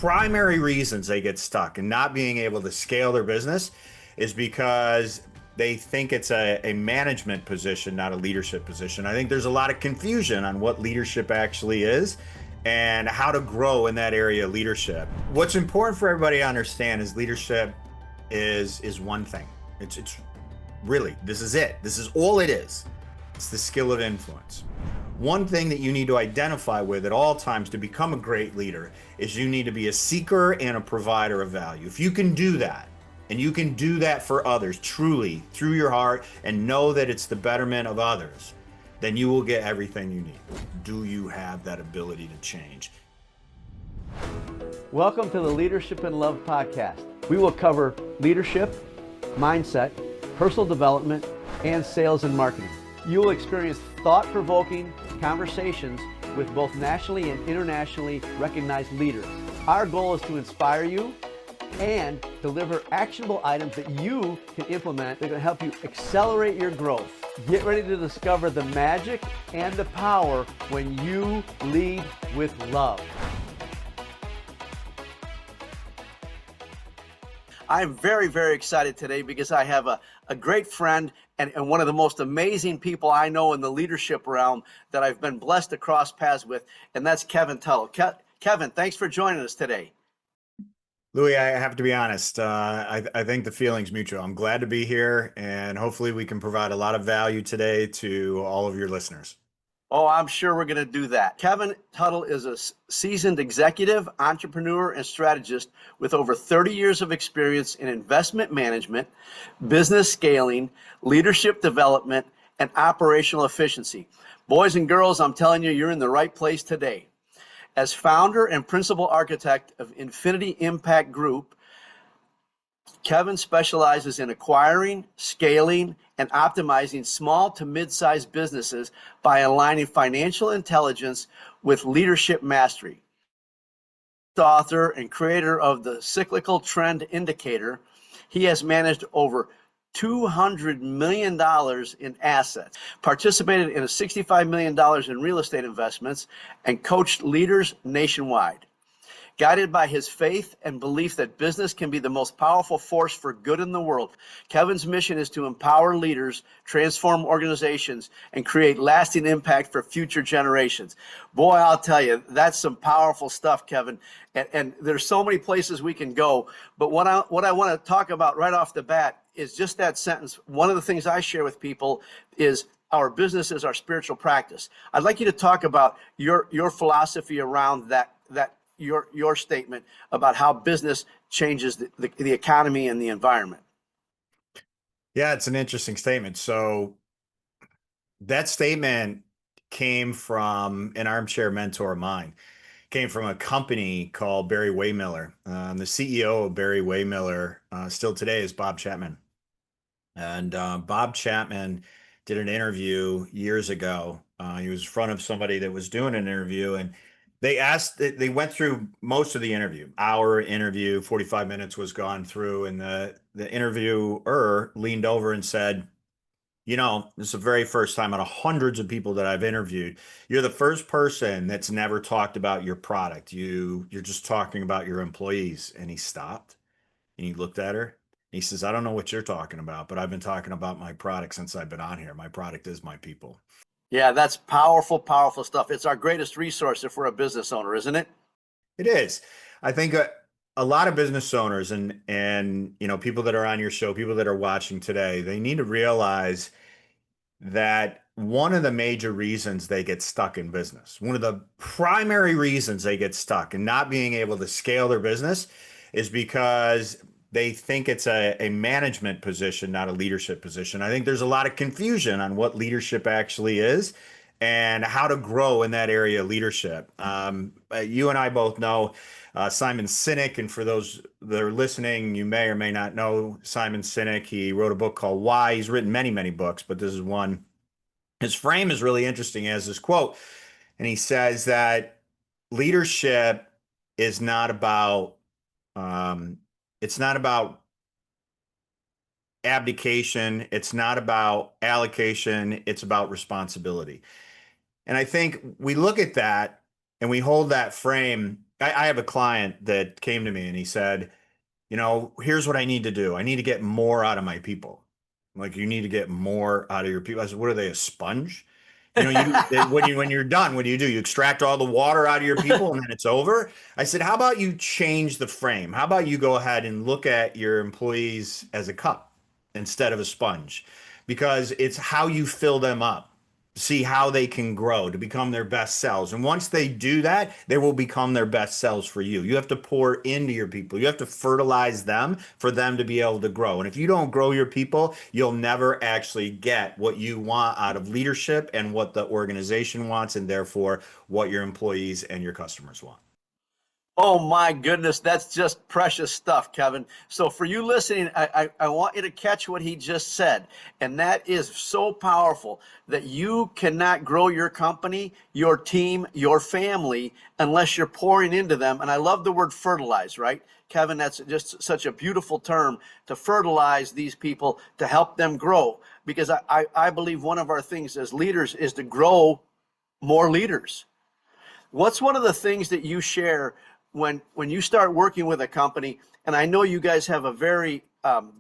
primary reasons they get stuck and not being able to scale their business is because they think it's a management position, not a leadership position. I think there's a lot of confusion on what leadership actually is and how to grow in that area of leadership. What's important for everybody to understand is leadership is one thing. It's really, this is it. This is all it is. It's the skill of influence. One thing that you need to identify with at all times to become a great leader is you need to be a seeker and a provider of value. If you can do that, and you can do that for others truly through your heart and know that it's the betterment of others, then you will get everything you need. Do you have that ability to change? Welcome to the Leadership and Love podcast. We will cover leadership, mindset, personal development, and sales and marketing. You will experience thought-provoking conversations with both nationally and internationally recognized leaders. Our goal is to inspire you and deliver actionable items that you can implement that are going to help you accelerate your growth. Get ready to discover the magic and the power when you lead with love. I'm very, very excited today because I have a great friend and one of the most amazing people I know in the leadership realm that I've been blessed to cross paths with, and that's Kevin Tuttle. Kevin, thanks for joining us today. Louie, I have to be honest. I think the feeling's mutual. I'm glad to be here, and hopefully we can provide a lot of value today to all of your listeners. Oh, I'm sure we're going to do that. Kevin Tuttle is a seasoned executive, entrepreneur, and strategist with over 30 years of experience in investment management, business scaling, leadership development, and operational efficiency. Boys and girls, I'm telling you, you're in the right place today. As founder and principal architect of Infinity Impact Group, Kevin specializes in acquiring, scaling, and optimizing small to mid-sized businesses by aligning financial intelligence with leadership mastery. Author and creator of the Cyclical Trend Indicator, he has managed over $200 million in assets, participated in $65 million in real estate investments, and coached leaders nationwide. Guided by his faith and belief that business can be the most powerful force for good in the world, Kevin's mission is to empower leaders, transform organizations, and create lasting impact for future generations. Boy, I'll tell you, that's some powerful stuff, Kevin. And there's so many places we can go. But what I want to talk about right off the bat is just that sentence. One of the things I share with people is our business is our spiritual practice. I'd like you to talk about your philosophy around that your statement about how business changes the economy and the environment. Yeah, it's an interesting statement. So that statement came from an armchair mentor of mine, came from a company called Barry Waymiller. The CEO of Barry Waymiller still today is Bob Chapman. And Bob Chapman did an interview years ago. He was in front of somebody that was doing an interview, and they went through most of the interview, hour interview, 45 minutes was gone through. And the interviewer leaned over and said, you know, this is the very first time out of hundreds of people that I've interviewed, you're the first person that's never talked about your product. You're just talking about your employees. And he stopped and he looked at her. And he says, I don't know what you're talking about, but I've been talking about my product since I've been on here. My product is my people. Yeah, that's powerful, powerful stuff. It's our greatest resource if we're a business owner, isn't it? It is. I think a lot of business owners and you know, people that are on your show, people that are watching today, they need to realize that one of the major reasons they get stuck in business, one of the primary reasons they get stuck and not being able to scale their business is because they think it's a management position, not a leadership position. I think there's a lot of confusion on what leadership actually is and how to grow in that area of leadership. You and I both know Simon Sinek, and for those that are listening, you may or may not know Simon Sinek. He wrote a book called Why. He's written many, many books, but this is one. His frame is really interesting. He has this quote, and he says that leadership is not about it's not about abdication. It's not about allocation. It's about responsibility. And I think we look at that and we hold that frame I have a client that came to me and he said, here's what I need to do. I need to get more out of my people. Like, you need to get more out of your people. I said, what are they, a sponge? When you're done, what do? You extract all the water out of your people and then it's over. I said, how about you change the frame? How about you go ahead and look at your employees as a cup instead of a sponge? Because it's how you fill them up, see how they can grow to become their best selves. And once they do that, they will become their best selves for you. You have to pour into your people. You have to fertilize them for them to be able to grow. And if you don't grow your people, you'll never actually get what you want out of leadership and what the organization wants, and therefore what your employees and your customers want. Oh my goodness, that's just precious stuff, Kevin. So for you listening, I want you to catch what he just said. And that is so powerful that you cannot grow your company, your team, your family unless you're pouring into them. And I love the word fertilize, right? Kevin, that's just such a beautiful term, to fertilize these people, to help them grow. Because I believe one of our things as leaders is to grow more leaders. What's one of the things that you share when you start working with a company? And I know you guys have a very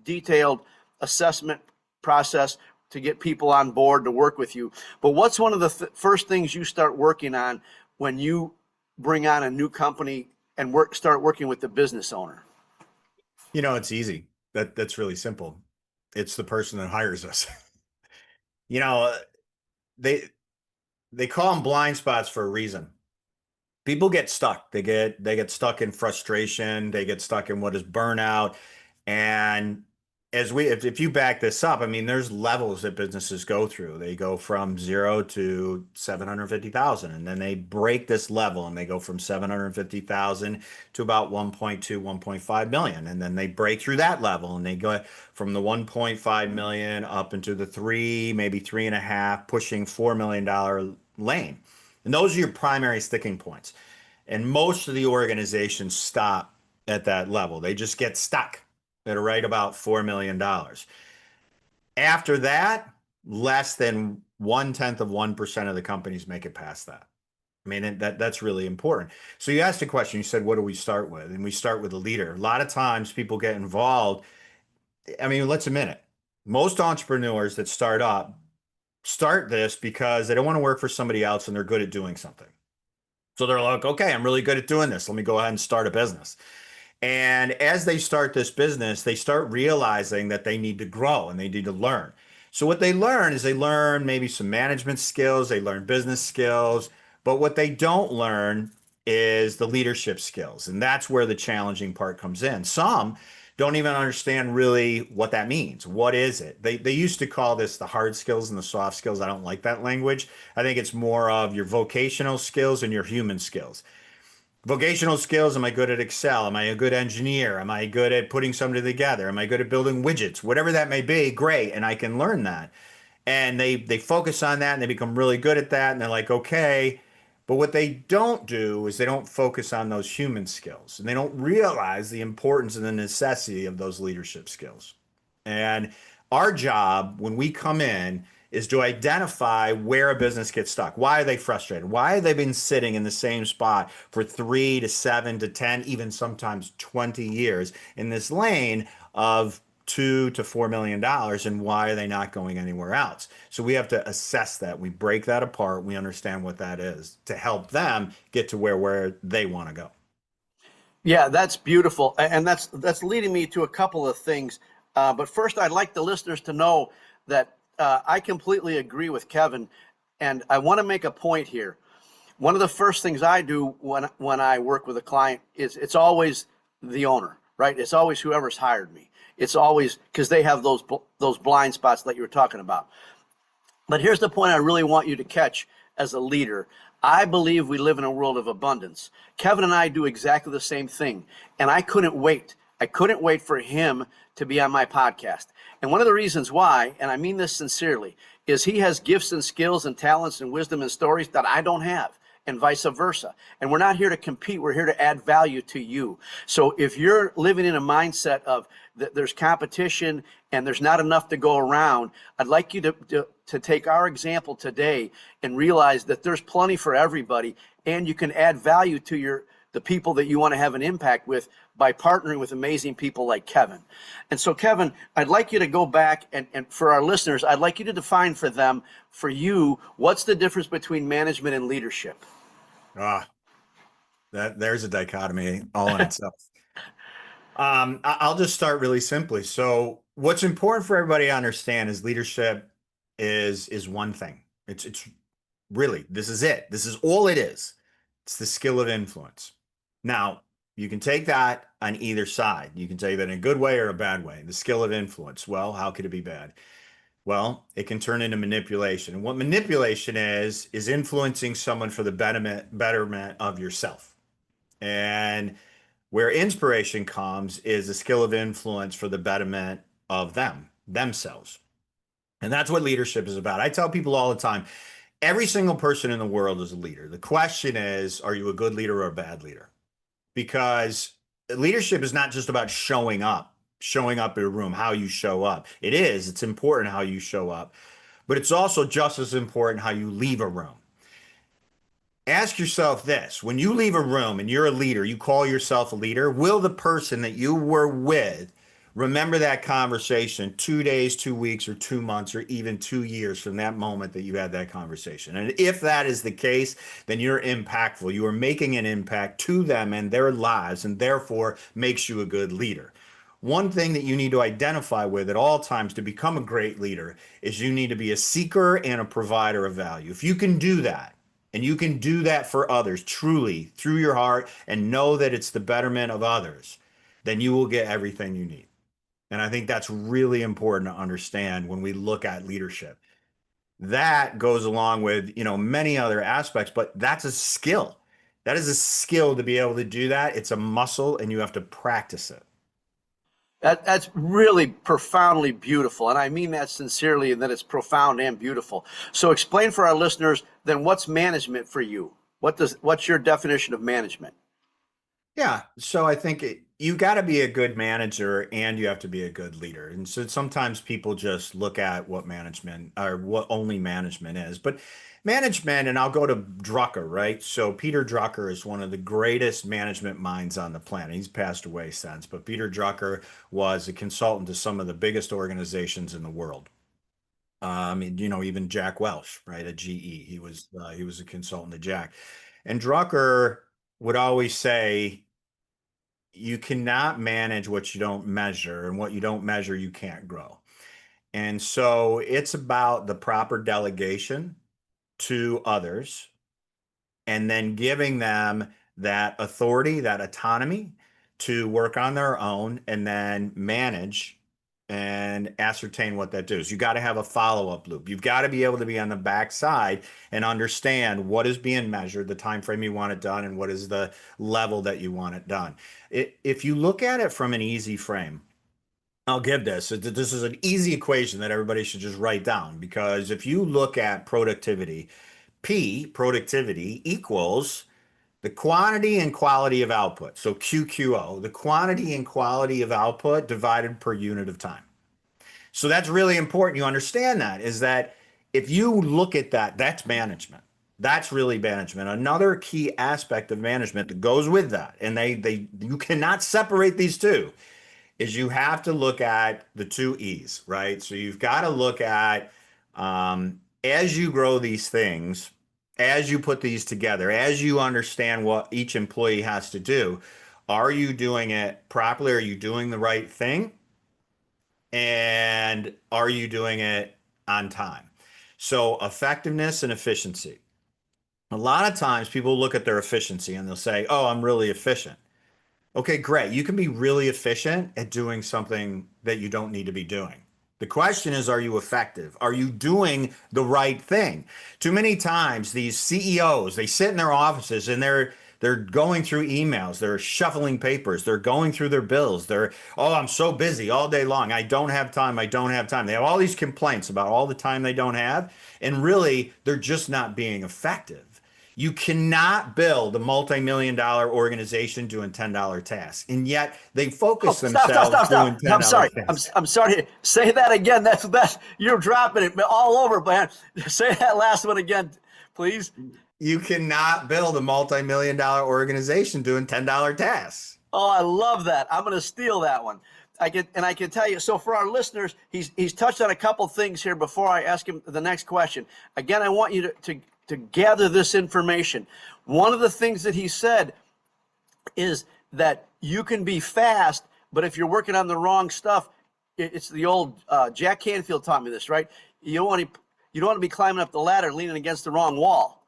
detailed assessment process to get people on board to work with you. But what's one of the first things you start working on when you bring on a new company and start working with the business owner? It's easy. That's really simple. It's the person that hires us. you know, they they call them blind spots for a reason. People get stuck. They get stuck in frustration. They get stuck in what is burnout. And if you back this up, I mean, there's levels that businesses go through. They go from 0 to 750,000, and then they break this level and they go from 750,000 to about 1.2, 1.5 million. And then they break through that level and they go from the 1.5 million up into the maybe 3.5, pushing $4 million lane. And those are your primary sticking points. And most of the organizations stop at that level. They just get stuck at right about $4 million. After that, less than 0.1% of the companies make it past that. I mean, that's really important. So you asked a question, you said, what do we start with? And we start with a leader. A lot of times people get involved. I mean, let's admit it. Most entrepreneurs that start this because they don't want to work for somebody else and they're good at doing something. So they're like, okay, I'm really good at doing this. Let me go ahead and start a business. And as they start this business, they start realizing that they need to grow and they need to learn. So what they learn is they learn maybe some management skills, they learn business skills, but what they don't learn is the leadership skills. And that's where the challenging part comes in. Some don't even understand really what that means. What is it? They used to call this the hard skills and the soft skills. I don't like that language. I think it's more of your vocational skills and your human skills. Vocational skills, am I good at Excel? Am I a good engineer? Am I good at putting something together? Am I good at building widgets? Whatever that may be, great, and I can learn that. And they focus on that and they become really good at that and they're like, okay. But what they don't do is they don't focus on those human skills and they don't realize the importance and the necessity of those leadership skills. And our job when we come in is to identify where a business gets stuck. Why are they frustrated? Why have they been sitting in the same spot for 3 to 7 to 10, even sometimes 20 years in this lane of $2 to $4 million, and why are they not going anywhere else? So we have to assess that. We break that apart. We understand what that is to help them get to where they want to go. Yeah, that's beautiful. And that's leading me to a couple of things. But first, I'd like the listeners to know that I completely agree with Kevin. And I want to make a point here. One of the first things I do when I work with a client is it's always the owner, right? It's always whoever's hired me. It's always because they have those blind spots that you were talking about. But here's the point I really want you to catch as a leader. I believe we live in a world of abundance. Kevin and I do exactly the same thing. And I couldn't wait. I couldn't wait for him to be on my podcast. And one of the reasons why, and I mean this sincerely, is he has gifts and skills and talents and wisdom and stories that I don't have, and vice versa. And we're not here to compete. We're here to add value to you. So if you're living in a mindset of that there's competition and there's not enough to go around, I'd like you to take our example today and realize that there's plenty for everybody, and you can add value to the people that you want to have an impact with by partnering with amazing people like Kevin. And so, Kevin, I'd like you to go back and for our listeners, I'd like you to define for them, for you, what's the difference between management and leadership? There's a dichotomy all in itself. I'll just start really simply. So what's important for everybody to understand is leadership is one thing. It's really, this is it. This is all it is. It's the skill of influence. Now, you can take that on either side. You can take that in a good way or a bad way. The skill of influence. Well, how could it be bad? Well, it can turn into manipulation. And what manipulation is influencing someone for the betterment of yourself. And where inspiration comes is a skill of influence for the betterment of themselves. And that's what leadership is about. I tell people all the time, every single person in the world is a leader. The question is, are you a good leader or a bad leader? Because leadership is not just about showing up in a room, how you show up. It's important how you show up, but it's also just as important how you leave a room. Ask yourself this: when you leave a room and you're a leader, you call yourself a leader, will the person that you were with remember that conversation 2 days, 2 weeks, or 2 months, or even 2 years from that moment that you had that conversation? And if that is the case, then you're impactful. You are making an impact to them and their lives, and therefore makes you a good leader. One thing that you need to identify with at all times to become a great leader is you need to be a seeker and a provider of value. If you can do that, and you can do that for others truly through your heart and know that it's the betterment of others, then you will get everything you need. And I think that's really important to understand when we look at leadership. That goes along with, many other aspects, but that's a skill. That is a skill to be able to do that. It's a muscle and you have to practice it. That's really profoundly beautiful. And I mean that sincerely, and that it's profound and beautiful. So explain for our listeners, then, what's management for you? What's your definition of management? Yeah. So I think you got to be a good manager and you have to be a good leader. And so sometimes people just look at what management or what only management is. But management, and I'll go to Drucker, right? So Peter Drucker is one of the greatest management minds on the planet. He's passed away since, but Peter Drucker was a consultant to some of the biggest organizations in the world. Even Jack Welch, right, at GE, he was a consultant to Jack. And Drucker would always say, you cannot manage what you don't measure, and what you don't measure, you can't grow. And so it's about the proper delegation to others, and then giving them that authority, that autonomy to work on their own and then manage and ascertain what that does. You got to have a follow-up loop. You've got to be able to be on the backside and understand what is being measured, the time frame you want it done, and what is the level that you want it done. If you look at it from an easy frame, I'll give this. This is an easy equation that everybody should just write down, because if you look at productivity, productivity equals the quantity and quality of output. So QQO, the quantity and quality of output divided per unit of time. So that's really important. You understand that, is that if you look at that, that's management. That's really management. Another key aspect of management that goes with that, and you cannot separate these two, is you have to look at the 2 E's, right? So you've got to look at, as you grow these things, as you put these together, as you understand what each employee has to do, are you doing it properly? Are you doing the right thing? And are you doing it on time? So effectiveness and efficiency. A lot of times people look at their efficiency and they'll say, oh, I'm really efficient. Okay, great. You can be really efficient at doing something that you don't need to be doing. The question is, are you effective? Are you doing the right thing? Too many times these CEOs, they sit in their offices and they're going through emails, they're shuffling papers, they're going through their bills. Oh, I'm so busy all day long. I don't have time. I don't have time. They have all these complaints about all the time they don't have. And really, they're just not being effective. You cannot build a multi-million-dollar organization doing $10 tasks, and yet they focus themselves doing $10 I'm sorry. tasks. I'm sorry. Say that again. That's you're dropping it all over, man. Say that last one again, please. You cannot build a multi-million-dollar organization doing $10 tasks. Oh, I love that. I'm going to steal that one. I can tell you. So for our listeners, he's touched on a couple things here before I ask him the next question. Again, I want you to gather this information. One of the things that he said is that you can be fast, but if you're working on the wrong stuff, it's the old Jack Canfield taught me this, right? You don't want to be climbing up the ladder leaning against the wrong wall,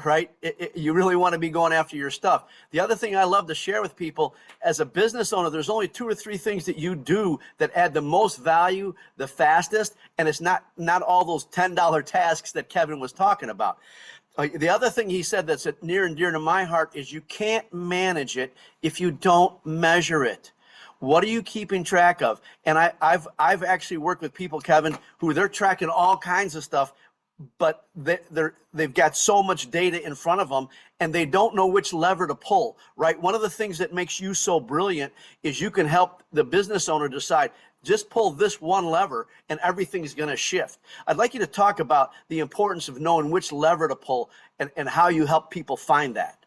right? You really want to be going after your stuff. The other thing I love to share with people, as a business owner, there's only 2 or 3 things that you do that add the most value the fastest, and it's not all those $10 tasks that Kevin was talking about. The other thing he said that's near and dear to my heart is you can't manage it if you don't measure it. What are you keeping track of? And I've actually worked with people, Kevin, who they're tracking all kinds of stuff, but they've got so much data in front of them and they don't know which lever to pull, right? One of the things that makes you so brilliant is you can help the business owner decide, just pull this one lever and everything's going to shift. I'd like you to talk about the importance of knowing which lever to pull and how you help people find that.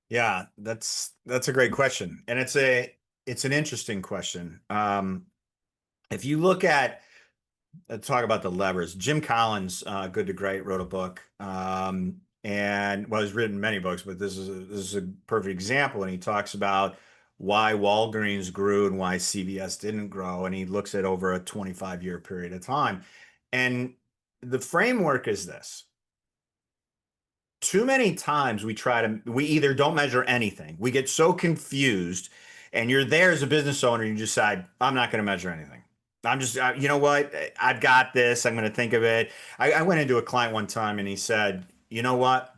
Yeah, that's a great question. And it's an interesting question. If you look at talk about the levers. Jim Collins, Good to Great, wrote a book, and well, he's written many books, but this is a perfect example. And he talks about why Walgreens grew and why CVS didn't grow, and he looks at over a 25-year period of time. And the framework is this: too many times we either don't measure anything, we get so confused, and you're there as a business owner, and you decide, I'm not going to measure anything. I'm just, you know what? I've got this. I'm going to think of it. I went into a client one time and he said, you know what?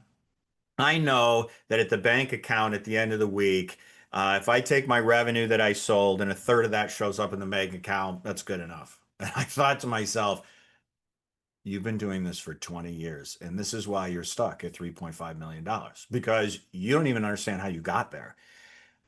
I know that at the bank account at the end of the week, if I take my revenue that I sold and a third of that shows up in the bank account, that's good enough. And I thought to myself, you've been doing this for 20 years, and this is why you're stuck at $3.5 million, because you don't even understand how you got there.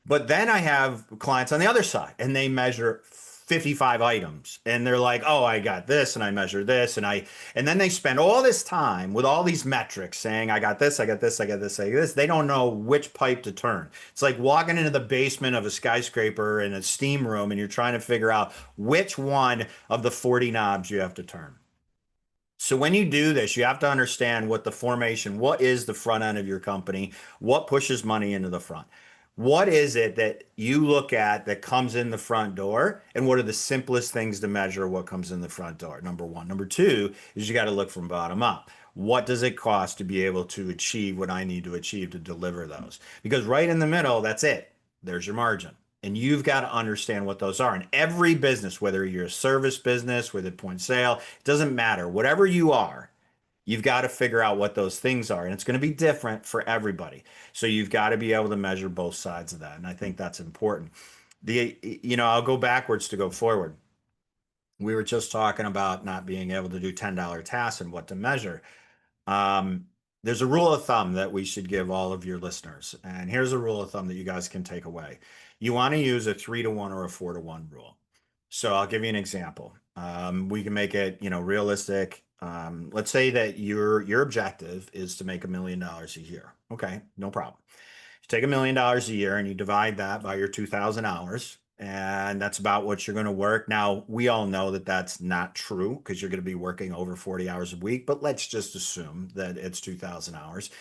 But then I have clients on the other side, and they measure 55 items, and they're like, oh, I got this, and I measure this, and then they spend all this time with all these metrics saying, I got this, I got this, I got this, I got this. They don't know which pipe to turn. It's like walking into the basement of a skyscraper in a steam room, and you're trying to figure out which one of the 40 knobs you have to turn. So when you do this, you have to understand what is the front end of your company, what pushes money into the front. What is it that you look at that comes in the front door, and what are the simplest things to measure what comes in the front door? Number one. Number two is you got to look from bottom up. What does it cost to be able to achieve what I need to achieve to deliver those? Because right in the middle, that's it. There's your margin. And you've got to understand what those are. In every business, whether you're a service business with a point of sale, it doesn't matter. Whatever you are, you've got to figure out what those things are. And it's going to be different for everybody. So you've got to be able to measure both sides of that. And I think that's important. I'll go backwards to go forward. We were just talking about not being able to do $10 tasks and what to measure. There's a rule of thumb that we should give all of your listeners. And here's a rule of thumb that you guys can take away. You want to use a 3-to-1 or a 4-to-1 rule. So I'll give you an example. We can make it, realistic. Let's say that your objective is to make $1 million a year. Okay, no problem. You take $1 million a year and you divide that by your 2,000 hours, and that's about what you're going to work. Now, we all know that that's not true because you're going to be working over 40 hours a week, but let's just assume that it's 2,000 hours,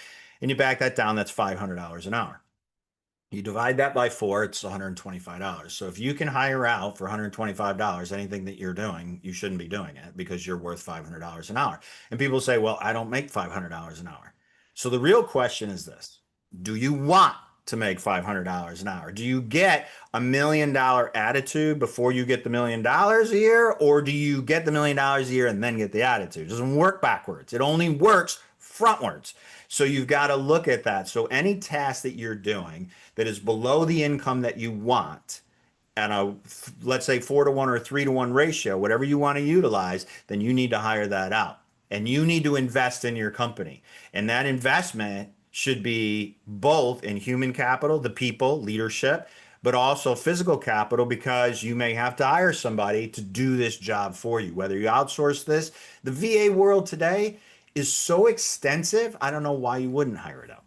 and you back that down, that's $500 an hour. You divide that by 4, it's $125. So if you can hire out for $125, anything that you're doing, you shouldn't be doing it because you're worth $500 an hour. And people say, well, I don't make $500 an hour. So the real question is this: do you want to make $500 an hour? Do you get $1 million attitude before you get the $1 million a year? Or do you get the $1 million a year and then get the attitude? It doesn't work backwards. It only works frontwards. So you've got to look at that. So any task that you're doing that is below the income that you want, and let's say 4-to-1 or a 3-to-1 ratio, whatever you want to utilize, then you need to hire that out. And you need to invest in your company. And that investment should be both in human capital, the people, leadership, but also physical capital, because you may have to hire somebody to do this job for you, whether you outsource this. The VA world today is so extensive. I don't know why you wouldn't hire it out.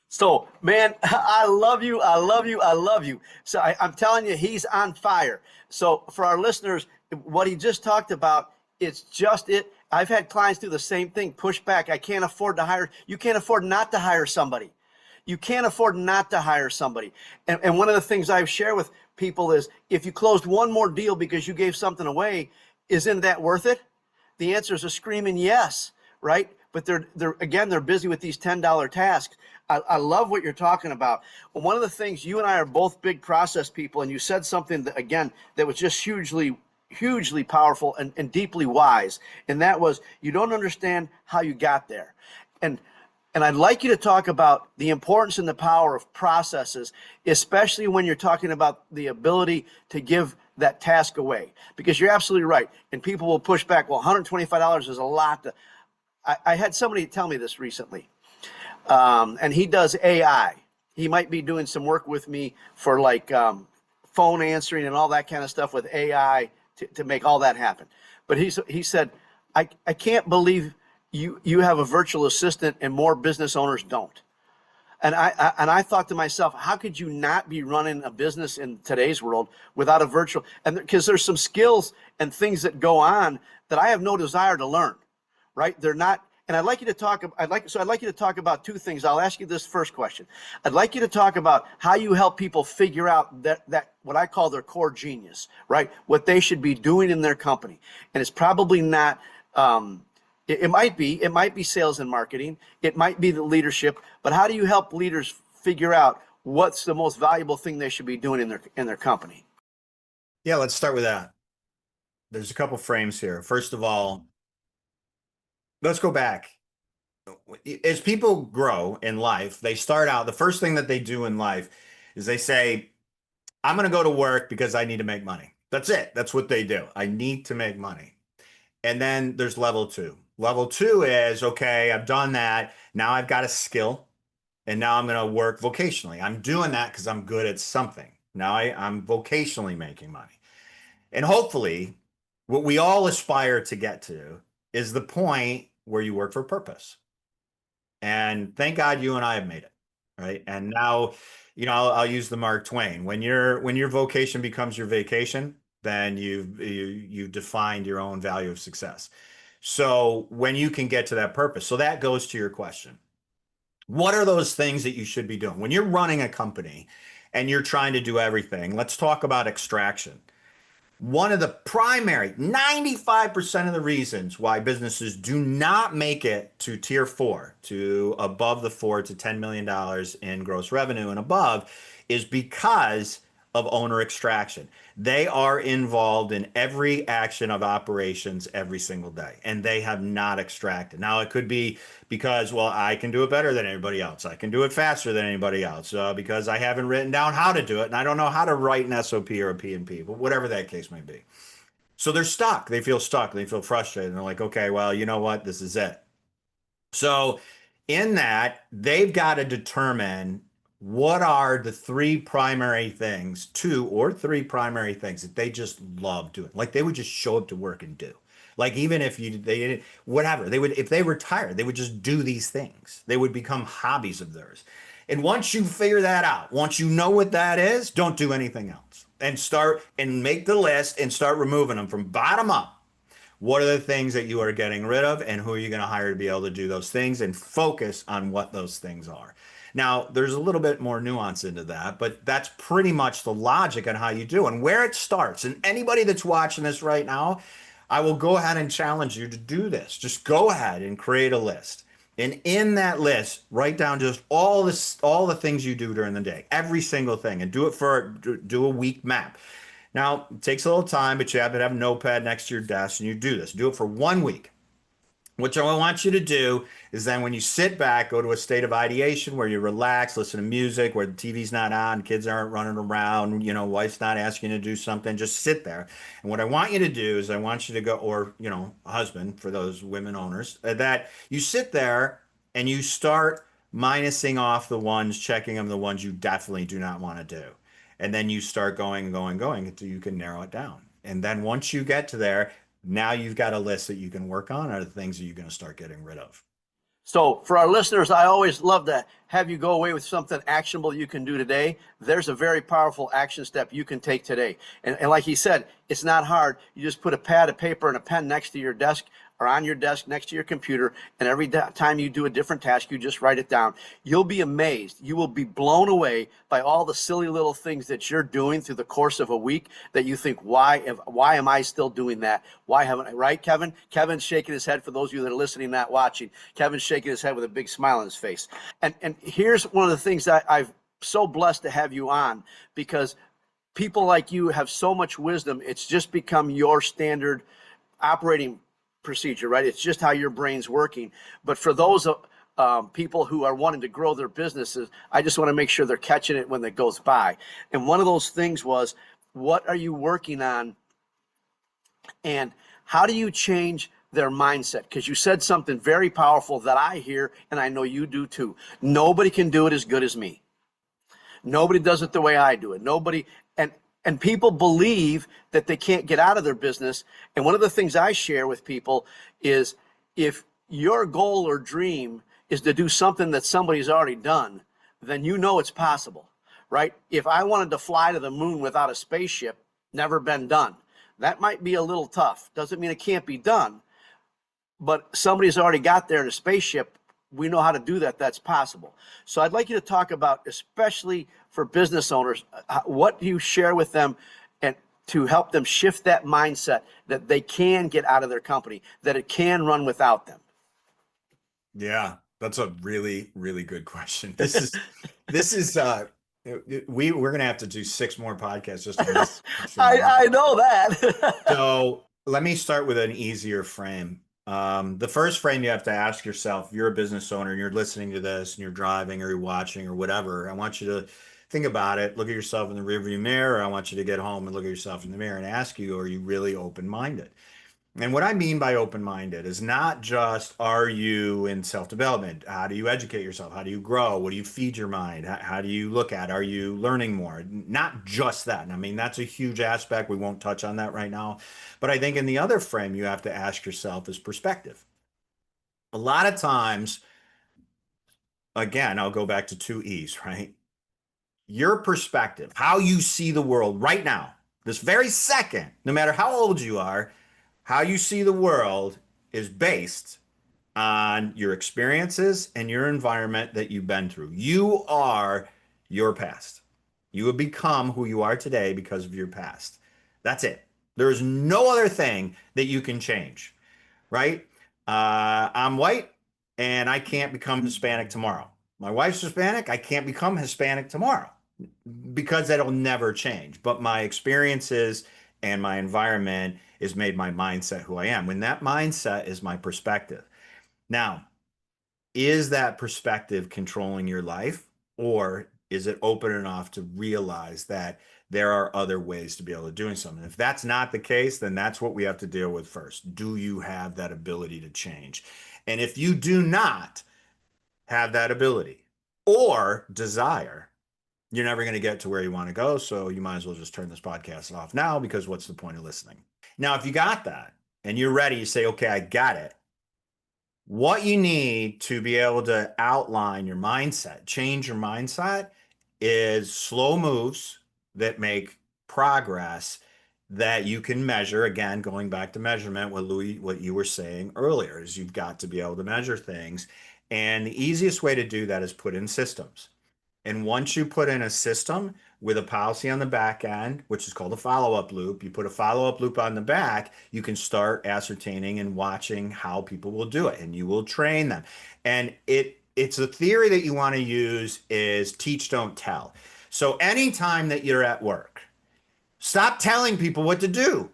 So, man, I love you. I love you. I love you. So I'm telling you, he's on fire. So for our listeners, what he just talked about, it's just it. I've had clients do the same thing, push back. I can't afford to hire. You can't afford not to hire somebody. You can't afford not to hire somebody. And one of the things I've shared with people is if you closed one more deal because you gave something away, isn't that worth it? The answer is a screaming yes, right? But they're busy with these $10 tasks. I love what you're talking about. Well, one of the things, you and I are both big process people, and you said something that, again, that was just hugely powerful and deeply wise. And that was, you don't understand how you got there. And I'd like you to talk about the importance and the power of processes, especially when you're talking about the ability to give that task away. Because you're absolutely right. And people will push back, well, $125 is a lot. I had somebody tell me this recently. And he does AI. He might be doing some work with me for like phone answering and all that kind of stuff with AI to make all that happen. But he said, I can't believe you have a virtual assistant and more business owners don't. And I thought to myself, how could you not be running a business in today's world without a virtual? And because there's some skills and things that go on that I have no desire to learn, right? They're not. And I'd like you to talk about two things. I'll ask you this first question. I'd like you to talk about how you help people figure out that what I call their core genius, right? What they should be doing in their company. And it's probably not, it might be sales and marketing. It might be the leadership, but how do you help leaders figure out what's the most valuable thing they should be doing in their company? Yeah, let's start with that. There's a couple frames here. First of all, let's go back. As people grow in life, they start out, the first thing that they do in life is they say, I'm going to go to work because I need to make money. That's it. That's what they do. I need to make money. And then there's level two. Level two is, okay, I've done that. Now I've got a skill and now I'm going to work vocationally. I'm doing that because I'm good at something. Now I'm vocationally making money. And hopefully, what we all aspire to get to is the point where you work for purpose. And thank God you and I have made it, right? And now, I'll use the Mark Twain. When your vocation becomes your vacation, then you've defined your own value of success. So when you can get to that purpose, so that goes to your question. What are those things that you should be doing when you're running a company and you're trying to do everything? Let's talk about extraction. One of the primary 95% of the reasons why businesses do not make it to tier four, to above the $4 to $10 million in gross revenue and above, is because of owner extraction. They are involved in every action of operations every single day, and they have not extracted. Now, it could be because, well, I can do it better than anybody else. I can do it faster than anybody else because I haven't written down how to do it, and I don't know how to write an SOP or a P&P, but whatever that case may be. So they're stuck. They feel stuck. They feel frustrated. And they're like, okay, well, you know what? This is it. So in that, they've got to determine what are the two or three primary things that they just love doing. Like they would just show up to work and do. Like even if they didn't, whatever, they would, if they retired, they would just do these things. They would become hobbies of theirs. And once you figure that out, once you know what that is, don't do anything else and start and make the list and start removing them from bottom up. What are the things that you are getting rid of and who are you going to hire to be able to do those things and focus on what those things are? Now, there's a little bit more nuance into that, but that's pretty much the logic on how you do and where it starts. And anybody that's watching this right now, I will go ahead and challenge you to do this. Just go ahead and create a list. And in that list, write down just all the things you do during the day, every single thing, and do a week map. Now, it takes a little time, but you have to have a notepad next to your desk and you do this. Do it for 1 week. What I want you to do is then when you sit back, go to a state of ideation where you relax, listen to music, where the TV's not on, kids aren't running around, wife's not asking you to do something, just sit there. And what I want you to do is I want you to go, or, a husband for those women owners, that you sit there and you start minusing off the ones, checking them, the ones you definitely do not want to do. And then you start going until you can narrow it down. And then once you get to there, Now you've got a list that you can work on, are the things that you're going to start getting rid of. So for our listeners, I always love to have you go away with something actionable you can do today. There's a very powerful action step you can take today. And like he said, it's not hard. You just put a pad of paper and a pen next to your desk or on your desk next to your computer, and every time you do a different task, you just write it down. You'll be amazed. You will be blown away by all the silly little things that you're doing through the course of a week that you think, why am I still doing that? Why haven't I, right, Kevin? Kevin's shaking his head for those of you that are listening, not watching. Kevin's shaking his head with a big smile on his face. And here's one of the things that I'm so blessed to have you on, because people like you have so much wisdom. It's just become your standard operating procedure, right? It's just how your brain's working. But for those people who are wanting to grow their businesses, I just want to make sure they're catching it when it goes by. And one of those things was, what are you working on, and how do you change their mindset? Because you said something very powerful that I hear, and I know you do too. Nobody can do it as good as me. Nobody does it the way I do it. Nobody, and people believe that they can't get out of their business. And one of the things I share with people is, if your goal or dream is to do something that somebody's already done, then you know it's possible, right? If I wanted to fly to the moon without a spaceship, never been done. That might be a little tough. Doesn't mean it can't be done, but somebody's already got there in a spaceship. We know how to do that. That's possible. So I'd like you to talk about, especially for business owners, what you share with them, and to help them shift that mindset that they can get out of their company, that it can run without them. Yeah, that's a really, really good question. We're gonna have to do 6 more podcasts just on this. I know that. So let me start with an easier frame. The first frame you have to ask yourself, if you're a business owner and you're listening to this and you're driving or you're watching or whatever, I want you to think about it, look at yourself in the rearview mirror. I want you to get home and look at yourself in the mirror and ask you, are you really open-minded? And what I mean by open-minded is not just, are you in self-development? How do you educate yourself? How do you grow? What do you feed your mind? How do you look at? Are you learning more? Not just that. And I mean, that's a huge aspect. We won't touch on that right now. But I think in the other frame, you have to ask yourself is perspective. A lot of times, again, I'll go back to 2 E's, right? Your perspective, how you see the world right now, this very second, no matter how old you are, how you see the world is based on your experiences and your environment that you've been through. You are your past. You have become who you are today because of your past. That's it. There is no other thing that you can change, right? I'm white and I can't become Hispanic tomorrow. My wife's Hispanic. I can't become Hispanic tomorrow because that'll never change. But my experiences and my environment is made my mindset who I am. When that mindset is my perspective. Now, is that perspective controlling your life, or is it open enough to realize that there are other ways to be able to do something? If that's not the case, then that's what we have to deal with first. Do you have that ability to change? And if you do not have that ability or desire, you're never going to get to where you want to go. So you might as well just turn this podcast off now, because what's the point of listening? Now, if you got that and you're ready, you say, okay, I got it. What you need to be able to outline your mindset, change your mindset, is slow moves that make progress that you can measure. Again, going back to measurement, what Louie, what you were saying earlier, is you've got to be able to measure things. And the easiest way to do that is put in systems. And once you put in a system with a policy on the back end, which is called a follow-up loop, you put a follow-up loop on the back, you can start ascertaining and watching how people will do it, and you will train them. And it's a theory that you want to use is teach, don't tell. So anytime that you're at work, stop telling people what to do.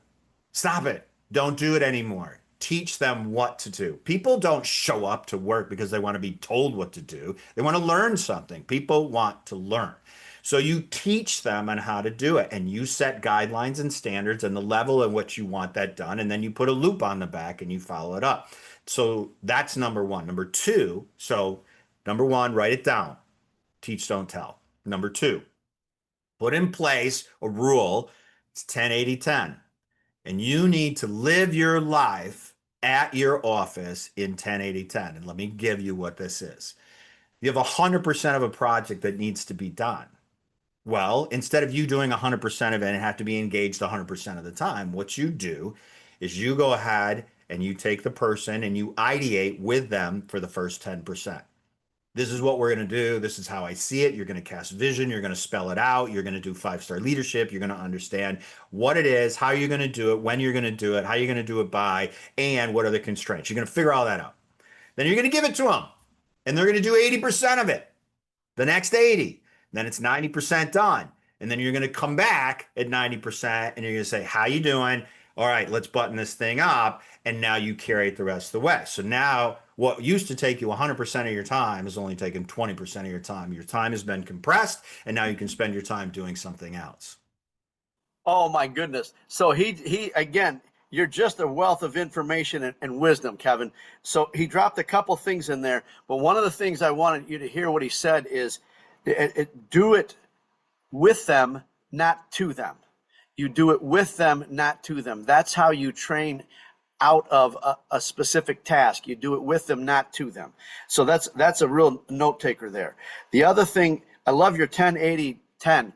Stop it. Don't do it anymore. Teach them what to do. People don't show up to work because they want to be told what to do. They want to learn something. People want to learn. So you teach them on how to do it, and you set guidelines and standards and the level at which you want that done. And then you put a loop on the back and you follow it up. So that's number one. Number two, so number one, write it down. Teach, don't tell. Number two, put in place a rule. It's 10-80-10. And you need to live your life at your office in 10-80-10. And let me give you what this is. You have 100% of a project that needs to be done. Well, instead of you doing 100% of it and have to be engaged 100% of the time, what you do is you go ahead and you take the person and you ideate with them for the first 10%. This is what we're going to do. This is how I see it. You're going to cast vision. You're going to spell it out. You're going to do 5-star leadership. You're going to understand what it is, how you're going to do it, when you're going to do it, how you're going to do it by, and what are the constraints. You're going to figure all that out. Then you're going to give it to them, and they're going to do 80% of it. The next 80, then it's 90% done. And then you're going to come back at 90% and you're going to say, how you doing? All right, let's button this thing up. And now you carry it the rest of the way. So now what used to take you 100% of your time is only taking 20% of your time. Your time has been compressed, and now you can spend your time doing something else. Oh my goodness. So he again, you're just a wealth of information and wisdom, Kevin. So he dropped a couple things in there, but one of the things I wanted you to hear what he said is do it with them, not to them. You do it with them, not to them. That's how you train out of a specific task. You do it with them, not to them. So that's a real note taker there. The other thing, I love your 10-80-10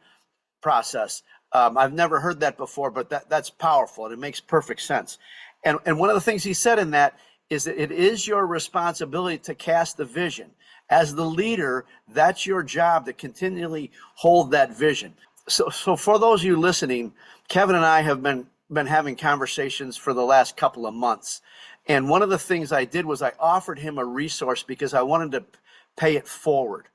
process. I've never heard that before, but that's powerful and it makes perfect sense. And one of the things he said in that is that it is your responsibility to cast the vision. As the leader, that's your job to continually hold that vision. So for those of you listening, Kevin and I have been having conversations for the last couple of months. And one of the things I did was I offered him a resource because I wanted to pay it forward.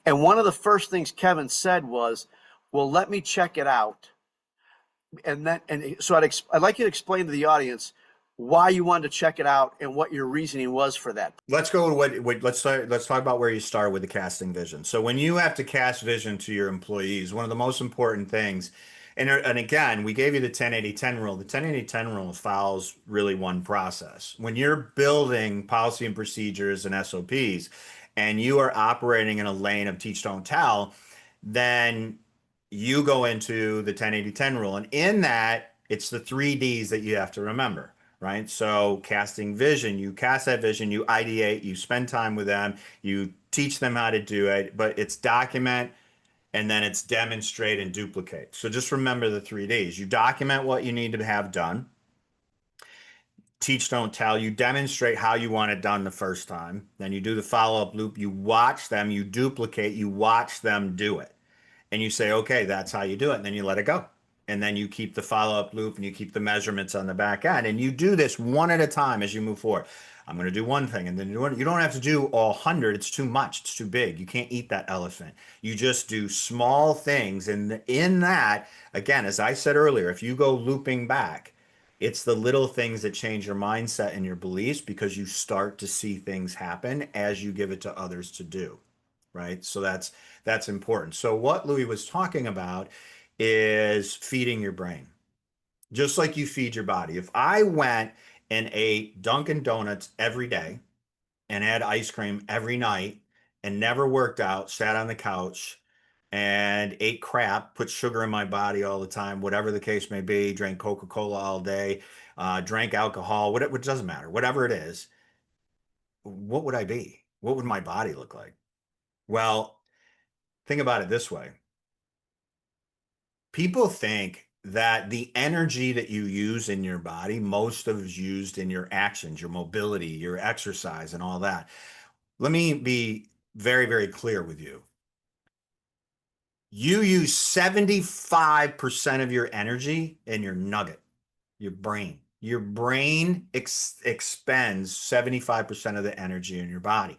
And one of the first things Kevin said was, well, let me check it out. So I'd like you to explain to the audience why you wanted to check it out and what your reasoning was for that. Let's go to let's talk about where you start with the casting vision. So when you have to cast vision to your employees, one of the most important things, and again, we gave you the 10-80-10 rule. The 10-80-10 rule follows really one process. When you're building policy and procedures and SOPs, and you are operating in a lane of teach, don't tell, then you go into the 10-80-10 rule. And in that, it's the 3Ds that you have to remember. Right? So casting vision, you cast that vision, you ideate, you spend time with them, you teach them how to do it, but it's document and then it's demonstrate and duplicate. So just remember the 3Ds. You document what you need to have done. Teach, don't tell. You demonstrate how you want it done the first time. Then you do the follow-up loop. You watch them, you duplicate, you watch them do it. And you say, okay, that's how you do it. And then you let it go. And then you keep the follow-up loop and you keep the measurements on the back end. And you do this one at a time as you move forward. I'm going to do one thing and then you don't have to do all 100. It's too much. It's too big. You can't eat that elephant. You just do small things. And in that, again, as I said earlier, if you go looping back, it's the little things that change your mindset and your beliefs because you start to see things happen as you give it to others to do. Right? So that's important. So what Louie was talking about is feeding your brain, just like you feed your body. If I went and ate Dunkin' Donuts every day and had ice cream every night and never worked out, sat on the couch and ate crap, put sugar in my body all the time, whatever the case may be, drank Coca-Cola all day, drank alcohol, whatever, it doesn't matter, whatever it is, what would I be? What would my body look like? Well, think about it this way. People think that the energy that you use in your body, most of is used in your actions, your mobility, your exercise, and all that. Let me be very, very clear with you. You use 75% of your energy in your nugget, your brain. Your brain expends 75% of the energy in your body.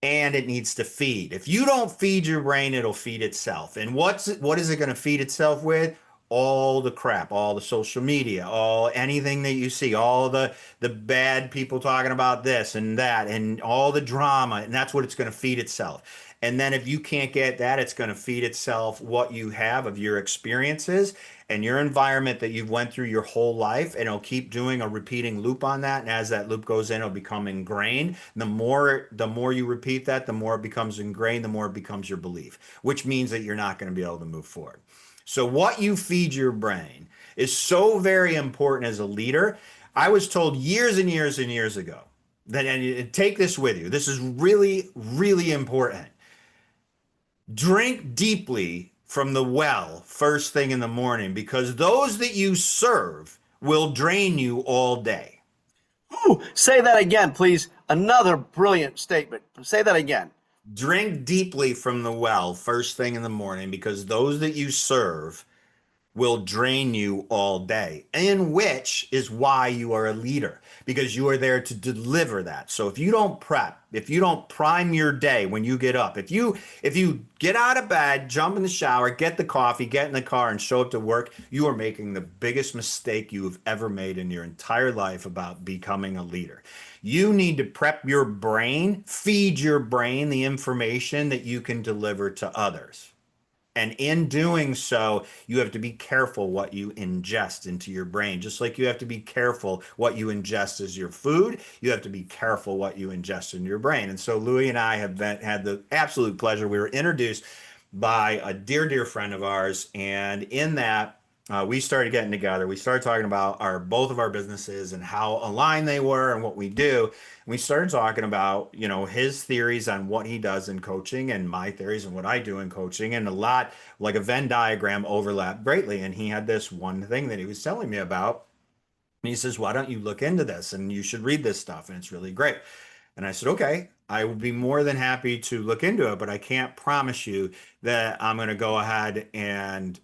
And it needs to feed. If you don't feed your brain, it'll feed itself. And what is it going to feed itself with? All the crap, all the social media, anything that you see, all the bad people talking about this and that, and all the drama, and that's what it's going to feed itself. And then if you can't get that, it's going to feed itself what you have of your experiences and your environment that you've went through your whole life, and it'll keep doing a repeating loop on that. And as that loop goes in, it'll become ingrained. The more you repeat that, the more it becomes ingrained, the more it becomes your belief, which means that you're not going to be able to move forward. So what you feed your brain is so very important as a leader. I was told years and years and years ago that, and take this with you, this is really, really important. Drink deeply from the well first thing in the morning, because those that you serve will drain you all day. Ooh, say that again, please. Another brilliant statement. Say that again. Drink deeply from the well first thing in the morning, because those that you serve will drain you all day, in which is why you are a leader, because you are there to deliver that. So if you don't prep, if you don't prime your day when you get up, if you get out of bed, jump in the shower, get the coffee, get in the car and show up to work, you are making the biggest mistake you have ever made in your entire life about becoming a leader. You need to prep your brain, feed your brain the information that you can deliver to others. And in doing so, you have to be careful what you ingest into your brain. Just like you have to be careful what you ingest as your food, you have to be careful what you ingest in your brain. And so Louie and I have had the absolute pleasure. We were introduced by a dear, dear friend of ours. And in that, we started getting together. We started talking about both of our businesses and how aligned they were and what we do. And we started talking about, his theories on what he does in coaching and my theories on what I do in coaching, and a lot like a Venn diagram overlap greatly. And he had this one thing that he was telling me about. And he says, why don't you look into this? And you should read this stuff. And it's really great. And I said, okay, I would be more than happy to look into it, but I can't promise you that I'm going to go ahead and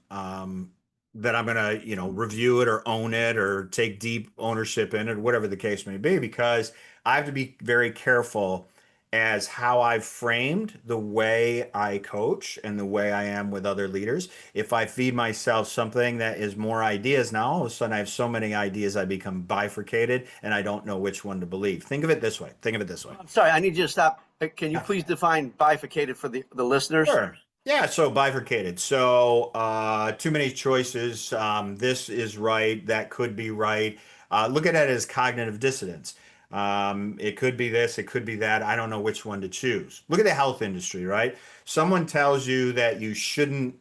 that I'm going to, review it or own it or take deep ownership in it, whatever the case may be, because I have to be very careful as how I've framed the way I coach and the way I am with other leaders. If I feed myself something that is more ideas, now all of a sudden I have so many ideas, I become bifurcated and I don't know which one to believe. Think of it this way. Think of it this way. I'm sorry, I need you to stop. Can you please define bifurcated for the listeners? Sure. Yeah, so bifurcated. So too many choices. This is right. That could be right. Look at it as cognitive dissonance. It could be this, it could be that. I don't know which one to choose. Look at the health industry, right? Someone tells you that you shouldn't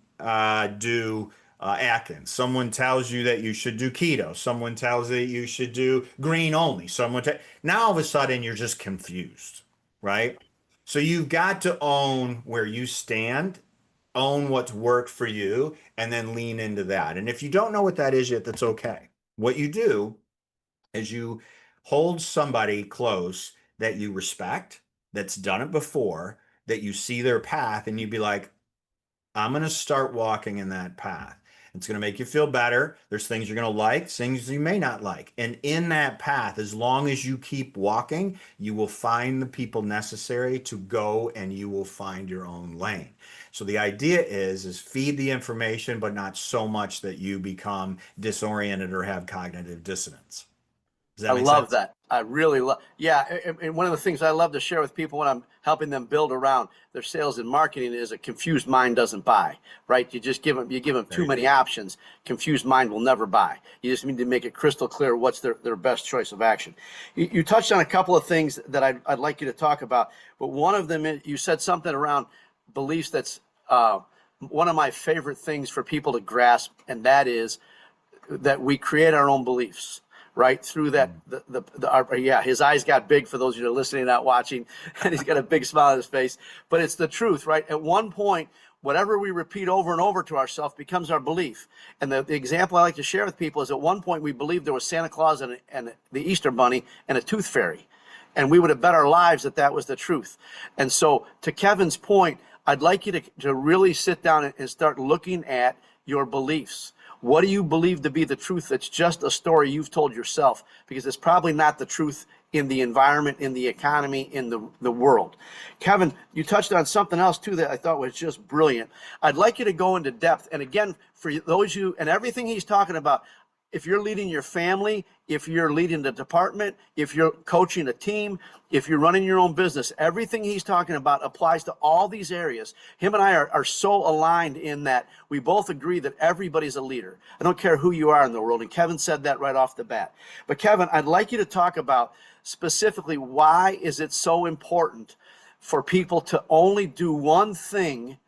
do Atkins. Someone tells you that you should do keto. Someone tells you that you should do green only. Now all of a sudden you're just confused, right? So you've got to own where you stand, own what's worked for you, and then lean into that. And if you don't know what that is yet, that's okay. What you do is you hold somebody close that you respect, that's done it before, that you see their path, and you'd be like, I'm going to start walking in that path. It's going to make you feel better. There's things you're going to like, things you may not like. And in that path, as long as you keep walking, you will find the people necessary to go, and you will find your own lane. So the idea is feed the information, but not so much that you become disoriented or have cognitive dissonance. Does that I make love sense? that. I really love. Yeah, and one of the things I love to share with people when I'm helping them build around their sales and marketing is a confused mind doesn't buy. Right? You give them too many options. Confused mind will never buy. You just need to make it crystal clear what's their best choice of action. You touched on a couple of things that I'd like you to talk about, but one of them you said something around beliefs that's one of my favorite things for people to grasp, and that is that we create our own beliefs. Right through that, his eyes got big for those of you that are listening, not watching, and he's got a big smile on his face. But it's the truth, right? At one point, whatever we repeat over and over to ourselves becomes our belief. And the example I like to share with people is at one point we believed there was Santa Claus and the Easter Bunny and a tooth fairy. And we would have bet our lives that was the truth. And so to Kevin's point, I'd like you to really sit down and start looking at your beliefs. What do you believe to be the truth that's just a story you've told yourself? Because it's probably not the truth in the environment, in the economy, in the world. Kevin, you touched on something else too that I thought was just brilliant. I'd like you to go into depth. And again, for those you and everything he's talking about, if you're leading your family, if you're leading the department, if you're coaching a team, if you're running your own business, everything he's talking about applies to all these areas. Him and I are so aligned in that we both agree that everybody's a leader. I don't care who you are in the world. And Kevin said that right off the bat. But Kevin, I'd like you to talk about specifically why is it so important for people to only do one thing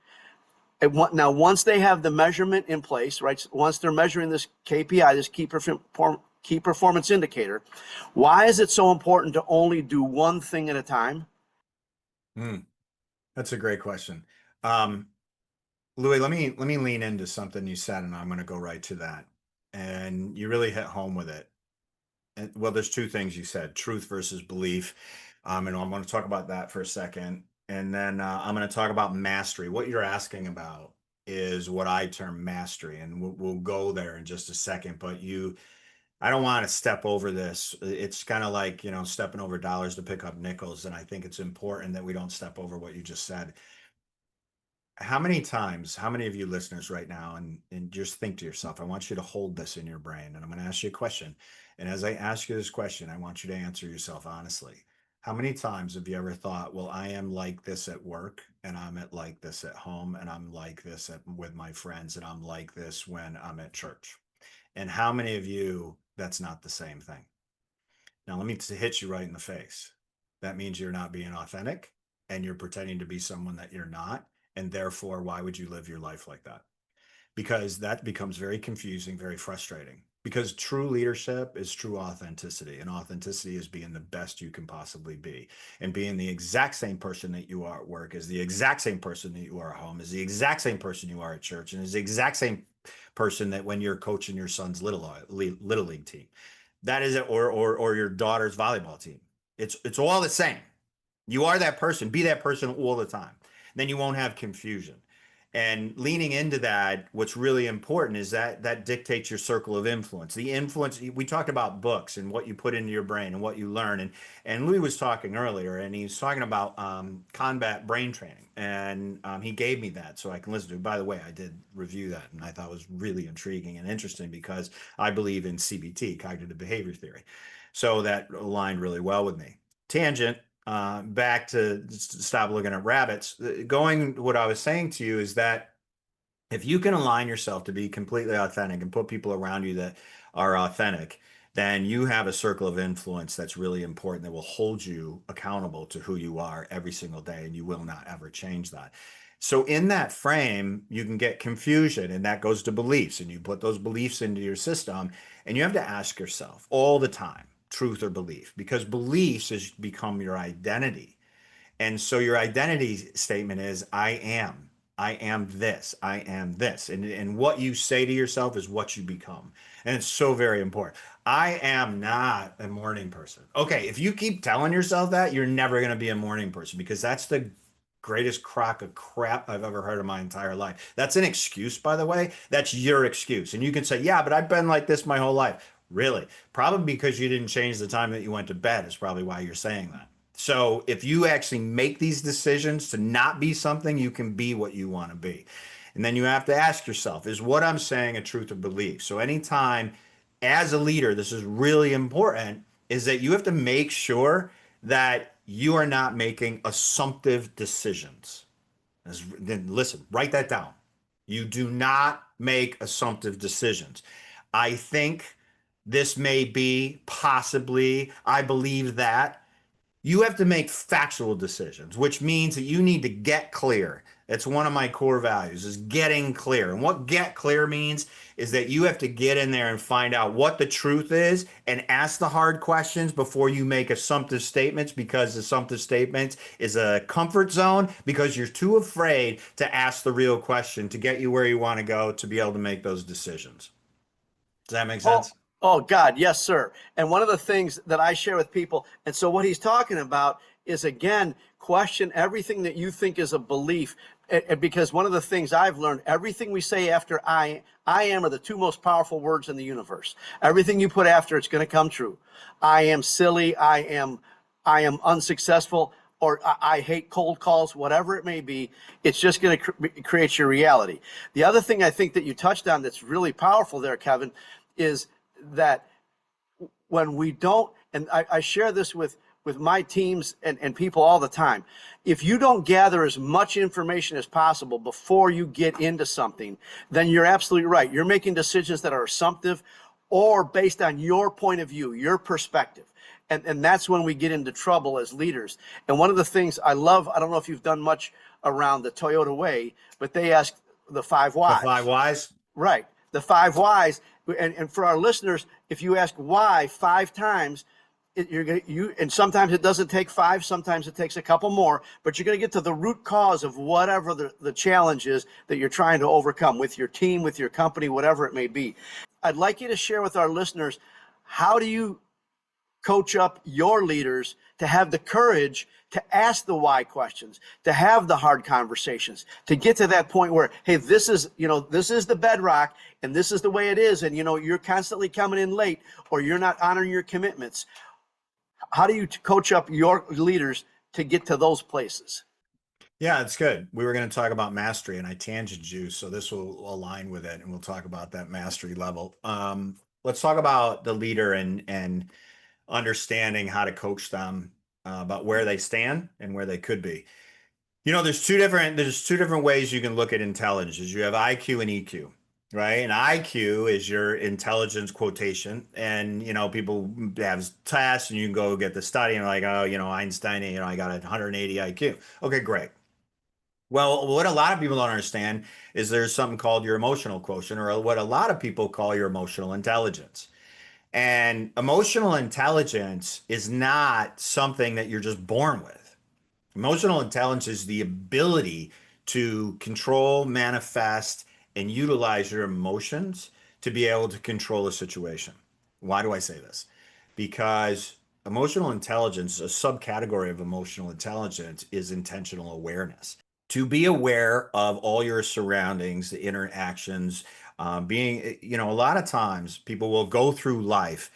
Now, once they have the measurement in place, right? Once they're measuring this KPI, this key performance indicator, why is it so important to only do one thing at a time? That's a great question. Louie, let me lean into something you said, and I'm going to go right to that. And you really hit home with it. And, well, there's two things you said: truth versus belief. And I'm going to talk about that for a second, and then I'm going to talk about mastery. What you're asking about is what I term mastery, and we'll go there in just a second. But I don't want to step over this. It's kind of like, stepping over dollars to pick up nickels, and I think it's important that we don't step over what you just said. How many of you listeners right now, and just think to yourself, I want you to hold this in your brain, and I'm going to ask you a question. And as I ask you this question, I want you to answer yourself honestly. How many times have you ever thought, well, I am like this at work, and I'm like this at home, and I'm like this with my friends, and I'm like this when I'm at church? And how many of you, that's not the same thing? Now, let me hit you right in the face. That means you're not being authentic, and you're pretending to be someone that you're not. And therefore, why would you live your life like that? Because that becomes very confusing, very frustrating. Because true leadership is true authenticity, and authenticity is being the best you can possibly be. And being the exact same person that you are at work is the exact same person that you are at home, is the exact same person you are at church, and is the exact same person that when you're coaching your son's little league team. That is it, or your daughter's volleyball team. It's all the same. You are that person. Be that person all the time. Then you won't have confusion. And leaning into that, what's really important is that dictates your circle of influence. The influence, we talked about books and what you put into your brain and what you learn. And Louie was talking earlier, and he was talking about combat brain training. And he gave me that so I can listen to it. By the way, I did review that, and I thought it was really intriguing and interesting because I believe in CBT, cognitive behavior theory. So that aligned really well with me. Tangent. Back to stop looking at rabbits. What I was saying to you is that if you can align yourself to be completely authentic and put people around you that are authentic, then you have a circle of influence that's really important that will hold you accountable to who you are every single day, and you will not ever change that. So in that frame, you can get confusion, and that goes to beliefs, and you put those beliefs into your system, and you have to ask yourself all the time, truth or belief, because beliefs has become your identity. And so your identity statement is, I am this, I am this. And what you say to yourself is what you become. And it's so very important. I am not a morning person. Okay, if you keep telling yourself that, you're never going to be a morning person, because that's the greatest crock of crap I've ever heard in my entire life. That's an excuse, by the way. That's your excuse. And you can say, yeah, but I've been like this my whole life. Really? Probably because you didn't change the time that you went to bed is probably why you're saying that. So if you actually make these decisions to not be something, you can be what you want to be. And then you have to ask yourself, is what I'm saying a truth or belief? So anytime as a leader, this is really important, is that you have to make sure that you are not making assumptive decisions. Then listen, write that down. You do not make assumptive decisions. I think this may be, possibly, I believe that. You have to make factual decisions, which means that you need to get clear. It's one of my core values, is getting clear. And what get clear means is that you have to get in there and find out what the truth is and ask the hard questions before you make assumptive statements, because assumptive statements is a comfort zone, because you're too afraid to ask the real question to get you where you want to go to be able to make those decisions. Does that make sense? Oh, God, yes, sir. And one of the things that I share with people, and so what he's talking about is, again, question everything that you think is a belief. Because one of the things I've learned, everything we say after I am are the two most powerful words in the universe. Everything you put after, it's going to come true. I am silly. I am unsuccessful, or I hate cold calls, whatever it may be. It's just going to create your reality. The other thing I think that you touched on that's really powerful there, Kevin, is that when we don't, and I share this with my teams and people all the time, if you don't gather as much information as possible before you get into something, then you're absolutely right. You're making decisions that are assumptive or based on your point of view, your perspective. And that's when we get into trouble as leaders. And one of the things I love, I don't know if you've done much around the Toyota way, but they ask the five The five whys. whys. Right. The five whys. And for our listeners, if you ask why 5 times, and sometimes it doesn't take five, sometimes it takes a couple more, but you're going to get to the root cause of whatever the challenge is that you're trying to overcome with your team, with your company, whatever it may be. I'd like you to share with our listeners, how do you coach up your leaders to have the courage to ask the why questions, to have the hard conversations, to get to that point where, hey, this is the bedrock and this is the way it is. And, you're constantly coming in late or you're not honoring your commitments. How do you coach up your leaders to get to those places? Yeah, it's good. We were going to talk about mastery and I tangented you, so this will align with it and we'll talk about that mastery level. Let's talk about the leader and understanding how to coach them about where they stand and where they could be. There's two different ways you can look at intelligence. You have IQ and EQ, right? And IQ is your intelligence quotation, and people have tests, and you can go get the study, and like, oh, Einstein, I got a 180 IQ. Okay, great. Well, what a lot of people don't understand is there's something called your emotional quotient, or what a lot of people call your emotional intelligence. And emotional intelligence is not something that you're just born with. Emotional intelligence is the ability to control, manifest, and utilize your emotions to be able to control a situation. Why do I say this? Because emotional intelligence, a subcategory of emotional intelligence, is intentional awareness. To be aware of all your surroundings, the interactions, a lot of times people will go through life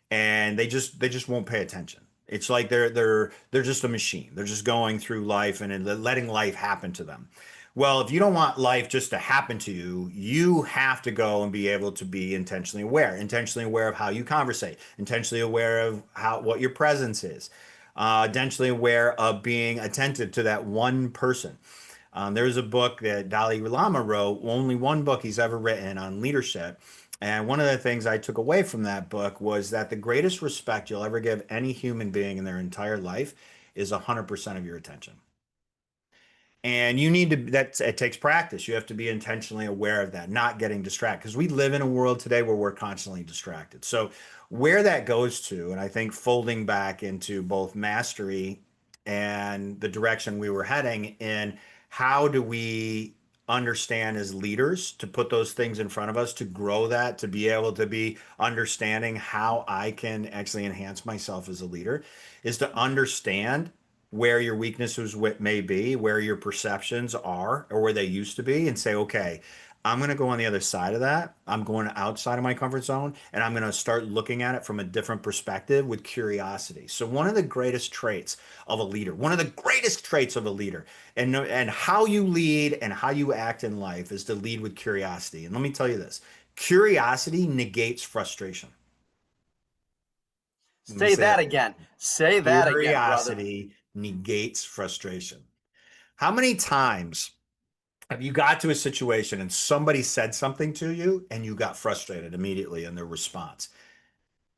and they just won't pay attention. It's like they're just a machine. They're just going through life and letting life happen to them. Well, if you don't want life just to happen to you, you have to go and be able to be intentionally aware of how you conversate, intentionally aware of what your presence is, intentionally aware of being attentive to that one person. There's a book that Dalai Lama wrote, only one book he's ever written on leadership. And one of the things I took away from that book was that the greatest respect you'll ever give any human being in their entire life is 100% of your attention. And you need to, it takes practice. You have to be intentionally aware of that, not getting distracted. Because we live in a world today where we're constantly distracted. So, where that goes to, and I think folding back into both mastery and the direction we were heading in, how do we understand as leaders to put those things in front of us, to grow that, to be able to be understanding how I can actually enhance myself as a leader, is to understand where your weaknesses may be, where your perceptions are, or where they used to be, and say, okay, I'm going to go on the other side of that. I'm going outside of my comfort zone, and I'm going to start looking at it from a different perspective with curiosity. So one of the greatest traits of a leader, and how you lead and how you act in life is to lead with curiosity. And let me tell you this, curiosity negates frustration. Let me Say say that that. again. Say that again, brother. Curiosity negates frustration. How many times have you got to a situation and somebody said something to you and you got frustrated immediately in their response?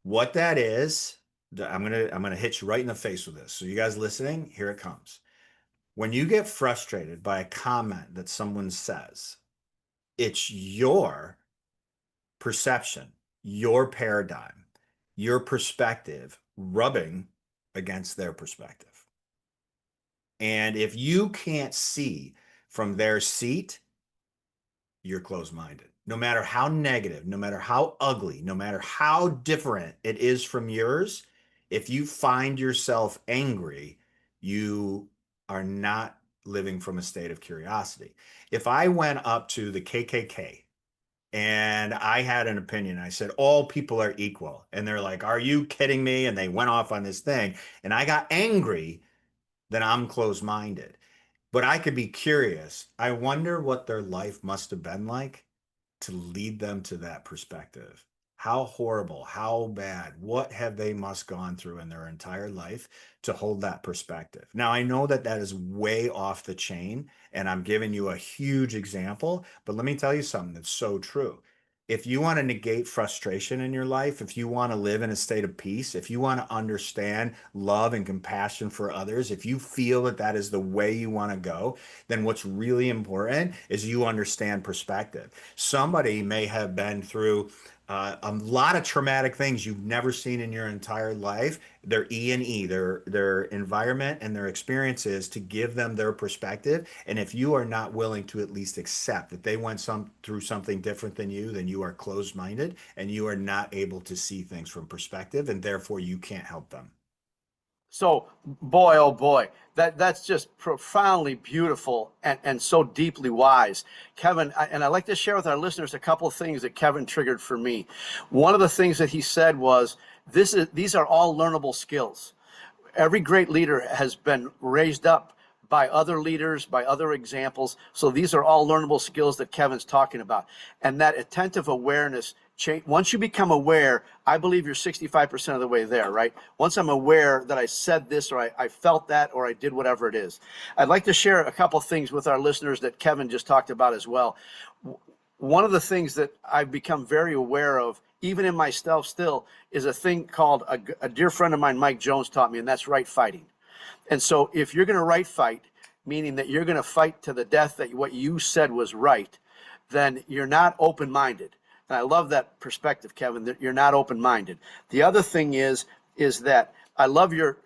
What that is, I'm gonna hit you right in the face with this. So you guys listening, here it comes. When you get frustrated by a comment that someone says, it's your perception, your paradigm, your perspective rubbing against their perspective. And if you can't see from their seat, you're closed minded. No matter how negative, no matter how ugly, no matter how different it is from yours, if you find yourself angry, you are not living from a state of curiosity. If I went up to the KKK and I had an opinion, I said, all people are equal. And they're like, are you kidding me? And they went off on this thing. And I got angry, then I'm closed minded. But I could be curious. I wonder what their life must have been like to lead them to that perspective. How horrible, how bad, what have they must gone through in their entire life to hold that perspective? Now, I know that that is way off the chain, and I'm giving you a huge example, but let me tell you something that's so true. if you want to negate frustration in your life, if you want to live in a state of peace, if you want to understand love and compassion for others, if you feel that that is the way you want to go, then what's really important is you understand perspective. Somebody may have been through a lot of traumatic things you've never seen in your entire life. Their E and E, their environment and their experiences to give them their perspective. And if you are not willing to at least accept that they went through something different than you, then you are closed-minded and you are not able to see things from perspective, and therefore you can't help them. So, boy, oh boy, that's just profoundly beautiful and so deeply wise. Kevin, and I'd like to share with our listeners a couple of things that Kevin triggered for me. One of the things that he said was, these are all learnable skills. Every great leader has been raised up by other leaders, by other examples. So these are all learnable skills that Kevin's talking about. And that attentive awareness, once you become aware, I believe you're 65% of the way there, right? Once I'm aware that I said this, or I felt that, or I did whatever it is. I'd like to share a couple of things with our listeners that Kevin just talked about as well. One of the things that I've become very aware of, even in myself still, is a thing called, a dear friend of mine, Mike Jones, taught me, and that's right fighting. And so if you're going to right fight, meaning that you're going to fight to the death that what you said was right, then you're not open-minded. And I love that perspective, Kevin, that you're not open-minded. The other thing is that I love your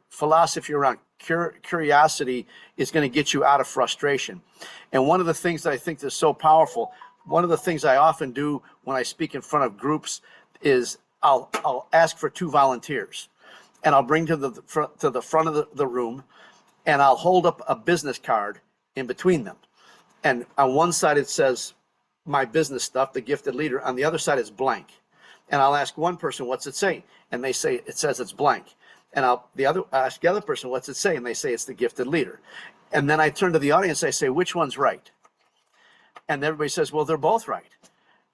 philosophy around curiosity is going to get you out of frustration. And one of the things that I think is so powerful, one of the things I often do when I speak in front of groups is I'll ask for 2 volunteers. And I'll bring to the front of the room, and I'll hold up a business card in between them. And on one side it says my business stuff, the gifted leader. On the other side is blank. And I'll ask one person, what's it say? And they say, it says it's blank. And I'll ask the other person, what's it say? And they say it's the gifted leader. And then I turn to the audience, I say, which one's right? And everybody says, well, they're both right.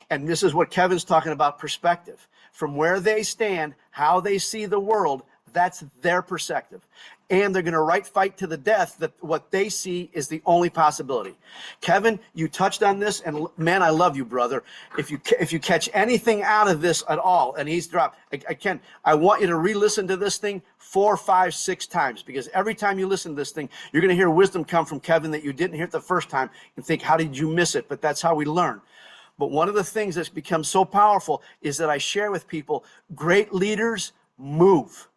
And this is what Kevin's talking about, perspective. From where they stand, how they see the world, that's their perspective. And they're going to right fight to the death that what they see is the only possibility. Kevin, you touched on this, and man, I love you, brother. If you catch anything out of this at all, and he's dropped, I want you to re-listen to this thing 4, 5, 6 times, because every time you listen to this thing, you're going to hear wisdom come from Kevin that you didn't hear it the first time and think, how did you miss it? But that's how we learn. But one of the things that's become so powerful is that I share with people, great leaders move.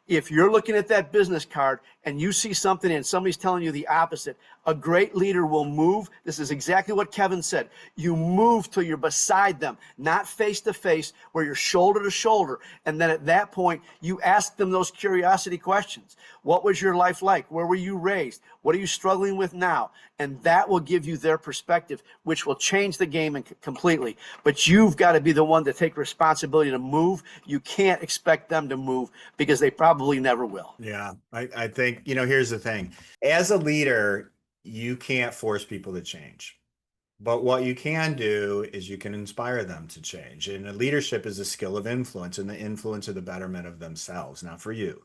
If you're looking at that business card and you see something and somebody's telling you the opposite, a great leader will move. This is exactly what Kevin said. You move till you're beside them, not face to face, where you're shoulder to shoulder. And then at that point, you ask them those curiosity questions. What was your life like? Where were you raised? What are you struggling with now? And that will give you their perspective, which will change the game completely. But you've got to be the one to take responsibility to move. You can't expect them to move because they probably never will. Yeah, I think, here's the thing. As a leader, you can't force people to change. But what you can do is you can inspire them to change. And leadership is a skill of influence, and the influence of the betterment of themselves, not for you.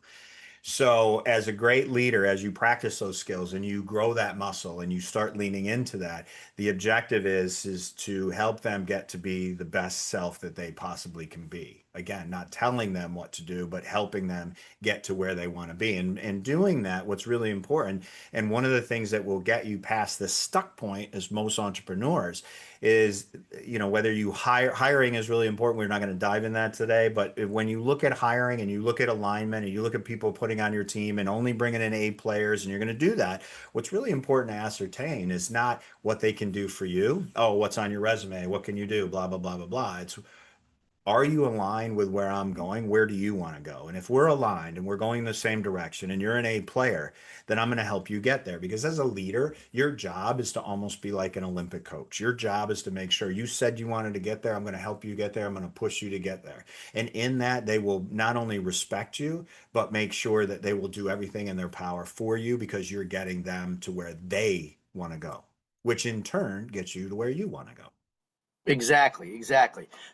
So as a great leader, as you practice those skills and you grow that muscle and you start leaning into that, the objective is to help them get to be the best self that they possibly can be. Again, not telling them what to do, but helping them get to where they want to be. And doing that, what's really important, and one of the things that will get you past this stuck point as most entrepreneurs is, whether you hiring is really important. We're not going to dive in that today, but when you look at hiring and you look at alignment and you look at people putting on your team and only bringing in A players, and you're going to do that, what's really important to ascertain is not what they can do for you. Oh, what's on your resume? What can you do? Blah, blah, blah, blah, blah. It's, are you aligned with where I'm going? Where do you want to go? And if we're aligned and we're going the same direction and you're an A player, then I'm going to help you get there. Because as a leader, your job is to almost be like an Olympic coach. Your job is to make sure you said you wanted to get there. I'm going to help you get there. I'm going to push you to get there. And in that, they will not only respect you, but make sure that they will do everything in their power for you because you're getting them to where they want to go, which in turn gets you to where you want to go. Exactly.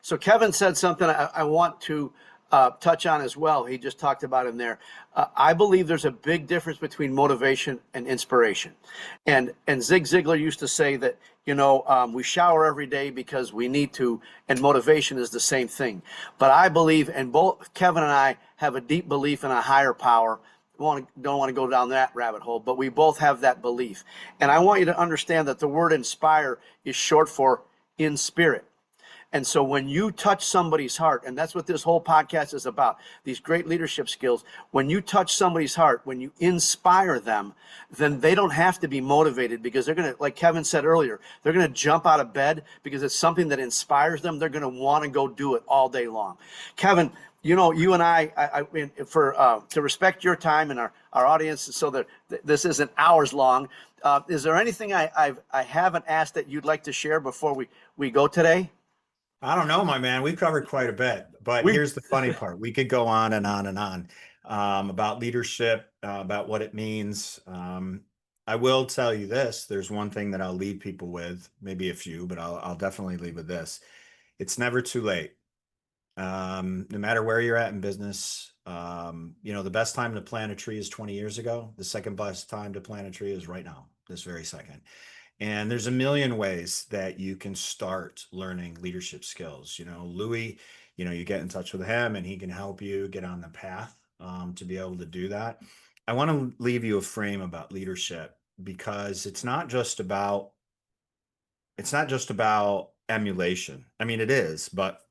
So Kevin said something I want to touch on as well. He just talked about in there. I believe there's a big difference between motivation and inspiration. And Zig Ziglar used to say that, we shower every day because we need to, and motivation is the same thing. But I believe, and both Kevin and I have a deep belief in a higher power. Don't want to go down that rabbit hole, but we both have that belief. And I want you to understand that the word inspire is short for in spirit. And so when you touch somebody's heart, and that's what this whole podcast is about, these great leadership skills, when you touch somebody's heart, when you inspire them, then they don't have to be motivated, because they're going to, like Kevin said earlier, they're going to jump out of bed because it's something that inspires them. They're going to want to go do it all day long. Kevin, you and I mean, to respect your time and our audience, so that this isn't hours long, is there anything I haven't asked that you'd like to share before we go today? I don't know, my man. We've covered quite a bit, but We here's the funny part. We could go on and on and on about leadership, about what it means. I will tell you this. There's one thing that I'll leave people with, maybe a few, but I'll definitely leave with this. It's never too late. No matter where you're at in business, the best time to plant a tree is 20 years ago. The second best time to plant a tree is right now, this very second. And there's a million ways that you can start learning leadership skills. Louie, you get in touch with him and he can help you get on the path to be able to do that. I want to leave you a frame about leadership, because it's not just about emulation. I mean, it is, but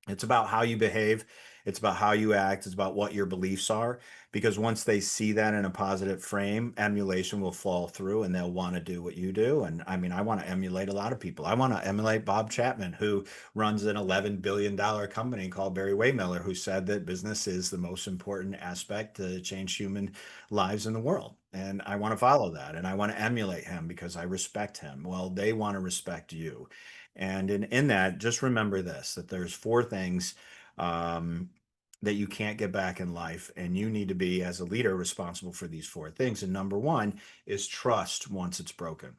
it's about how you behave. It's about how you act. It's about what your beliefs are. Because once they see that in a positive frame, emulation will fall through and they'll want to do what you do. And I mean, I want to emulate a lot of people. I want to emulate Bob Chapman, who runs an $11 billion company called Barry Waymiller, who said that business is the most important aspect to change human lives in the world. And I want to follow that. And I want to emulate him because I respect him. Well, they want to respect you. And in that, just remember this, that there's four things that you can't get back in life. And you need to be, as a leader, responsible for these four things. And number one is trust once it's broken.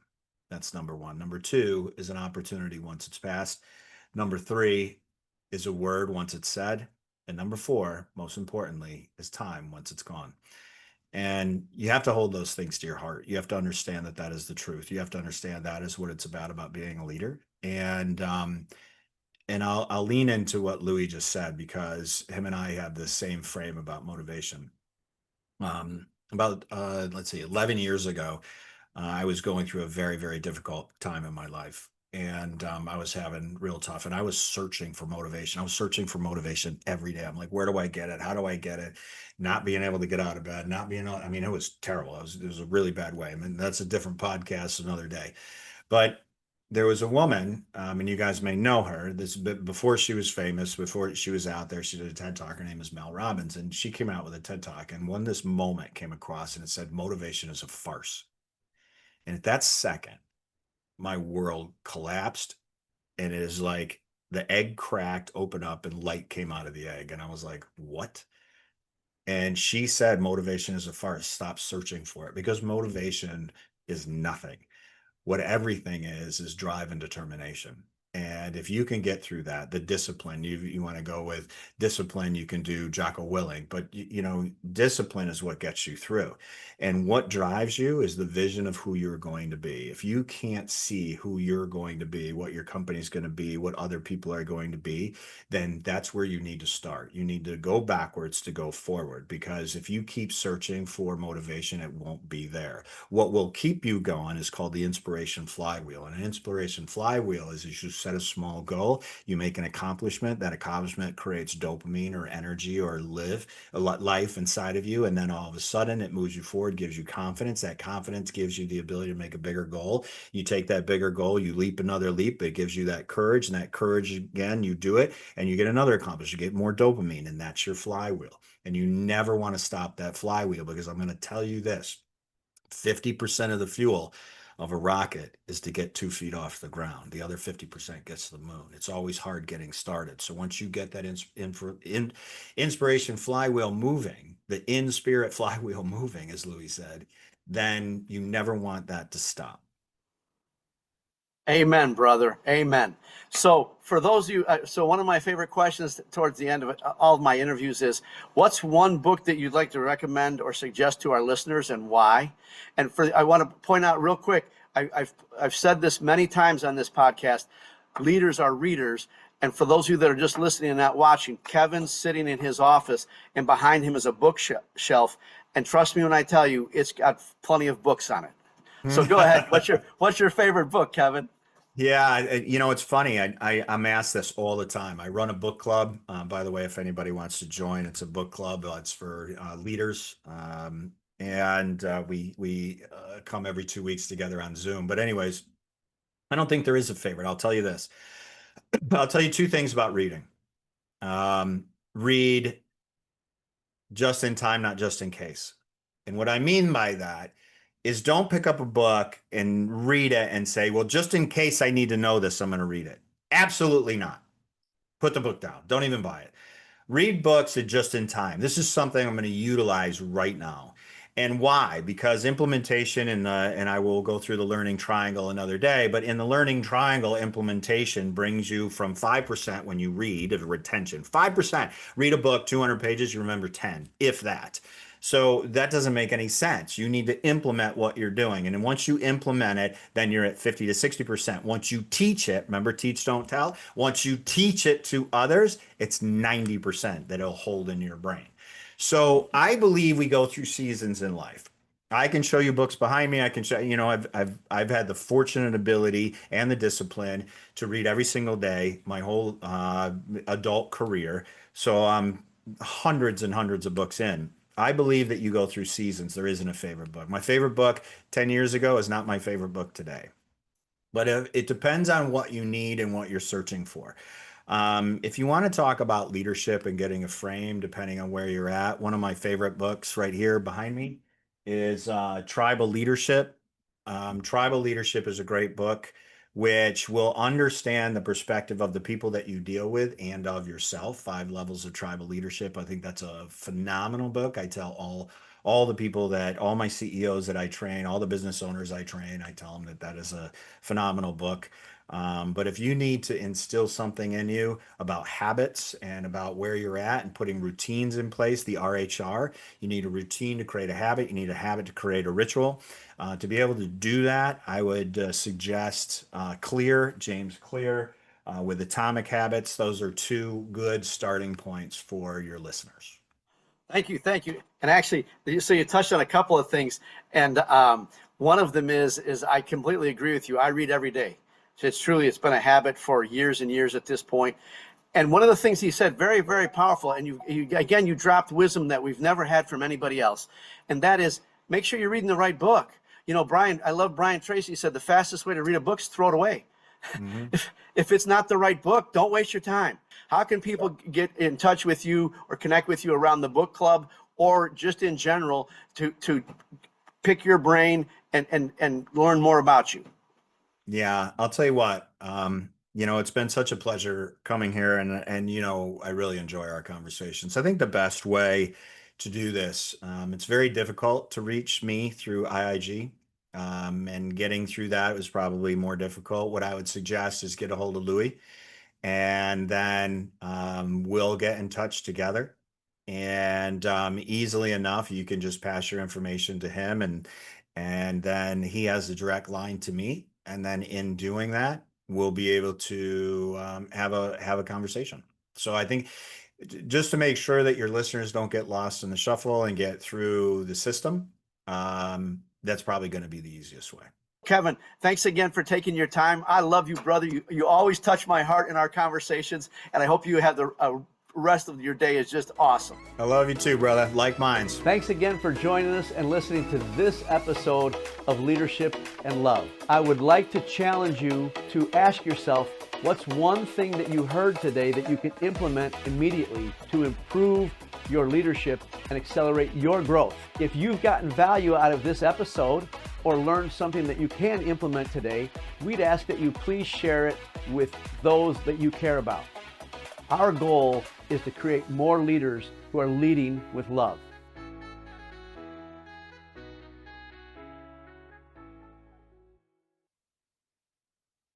That's number one. Number two is an opportunity once it's passed. Number three is a word once it's said. And number four, most importantly, is time once it's gone. And you have to hold those things to your heart. You have to understand that that is the truth. You have to understand that is what it's about being a leader. And I'll lean into what Louie just said, because him and I have the same frame about motivation. About let's see, 11 years ago, I was going through a very, very difficult time in my life. And I was having real tough, and I was searching for motivation. I was searching for motivation every day. I'm like, where do I get it? How do I get it? Not being able to get out of bed, not being, I mean, it was terrible. It was a really bad way. I mean, that's a different podcast another day. But there was a woman, and you guys may know her. This before she was famous, before she was out there, she did a TED Talk. Her name is Mel Robbins, and she came out with a TED Talk. And when this moment came across, and it said, "Motivation is a farce," and at that second, my world collapsed, and it is like the egg cracked, opened up, and light came out of the egg, and I was like, "What?" And she said, "Motivation is a farce. Stop searching for it, because motivation is nothing. What everything is drive and determination." And if you can get through that, the discipline, you want to go with discipline, you can do Jocko Willing, but discipline is what gets you through. And what drives you is the vision of who you're going to be. If you can't see who you're going to be, what your company's going to be, what other people are going to be, then that's where you need to start. You need to go backwards to go forward, because if you keep searching for motivation, it won't be there. What will keep you going is called the Inspiration Flywheel. And an Inspiration Flywheel is you set a small goal, you make an accomplishment, that accomplishment creates dopamine or energy or life inside of you. And then all of a sudden it moves you forward, gives you confidence. That confidence gives you the ability to make a bigger goal. You take that bigger goal, you leap another leap, it gives you that courage. And that courage, again, you do it and you get another accomplishment, you get more dopamine, and that's your flywheel. And you never want to stop that flywheel, because I'm going to tell you this: 50% of the fuel of a rocket is to get 2 feet off the ground. The other 50% gets to the moon. It's always hard getting started. So once you get that inspiration flywheel moving, the in spirit flywheel moving, as Louis said, then you never want that to stop. Amen, brother. Amen. So for those of you, so one of my favorite questions towards the end of it, all of my interviews is, what's one book that you'd like to recommend or suggest to our listeners and why? And I want to point out real quick, I've said this many times on this podcast, leaders are readers. And for those of you that are just listening and not watching, Kevin's sitting in his office and behind him is a bookshelf. And trust me when I tell you, it's got plenty of books on it. So go ahead. What's your favorite book, Kevin? Yeah, it's funny. I'm asked this all the time. I run a book club. By the way, if anybody wants to join, it's a book club. It's for leaders, and we come every 2 weeks together on Zoom. But anyways, I don't think there is a favorite. I'll tell you this. I'll tell you two things about reading. Read just in time, not just in case. And what I mean by that is don't pick up a book and read it and say, well, just in case I need to know this, I'm going to read it. Absolutely not. Put the book down. Don't even buy it. Read books at just in time. This is something I'm going to utilize right now. And why? Because implementation and I will go through the learning triangle another day, but in the learning triangle, implementation brings you from 5% when you read of retention. 5%. Read a book, 200 pages, you remember 10, if that. So that doesn't make any sense. You need to implement what you're doing. And then once you implement it, then you're at 50 to 60%. Once you teach it, remember, teach, don't tell. Once you teach it to others, it's 90% that it'll hold in your brain. So I believe we go through seasons in life. I can show you books behind me. I can show, I've had the fortunate ability and the discipline to read every single day my whole adult career. So I'm hundreds and hundreds of books in. I believe that you go through seasons. There isn't a favorite book. My favorite book 10 years ago is not my favorite book today. But it depends on what you need and what you're searching for. If you want to talk about leadership and getting a frame, depending on where you're at, one of my favorite books right here behind me is Tribal Leadership. Tribal Leadership is a great book which will understand the perspective of the people that you deal with and of yourself. 5 Levels of Tribal Leadership. I think that's a phenomenal book. I tell all the people all my CEOs that I train, all the business owners I train, I tell them that is a phenomenal book. But if you need to instill something in you about habits and about where you're at and putting routines in place, the RHR, you need a routine to create a habit. You need a habit to create a ritual. To be able to do that, I would suggest James Clear, with Atomic Habits. Those are 2 good starting points for your listeners. Thank you. And actually, so you touched on a couple of things. And one of them is I completely agree with you. I read every day. It's been a habit for years and years at this point. And one of the things he said, very, very powerful, and you dropped wisdom that we've never had from anybody else. And that is, make sure you're reading the right book. I love Brian Tracy. He said the fastest way to read a book is throw it away. Mm-hmm. If it's not the right book, don't waste your time. How can people get in touch with you or connect with you around the book club or just in general to pick your brain and learn more about you? Yeah, I'll tell you what, it's been such a pleasure coming here and I really enjoy our conversations. I think the best way to do this, it's very difficult to reach me through IIG, and getting through that was probably more difficult. What I would suggest is get a hold of Louie and then we'll get in touch together. And easily enough, you can just pass your information to him and then he has a direct line to me. And then in doing that, we'll be able to have a conversation. So I think just to make sure that your listeners don't get lost in the shuffle and get through the system, that's probably going to be the easiest way. Kevin, thanks again for taking your time. I love you, brother. You always touch my heart in our conversations, and I hope you have the rest of your day is just awesome. I love you too, brother. Like mine. Thanks again for joining us and listening to this episode of Leadership and Love. I would like to challenge you to ask yourself, what's one thing that you heard today that you can implement immediately to improve your leadership and accelerate your growth? If you've gotten value out of this episode or learned something that you can implement today, we'd ask that you please share it with those that you care about. Our goal is to create more leaders who are leading with love.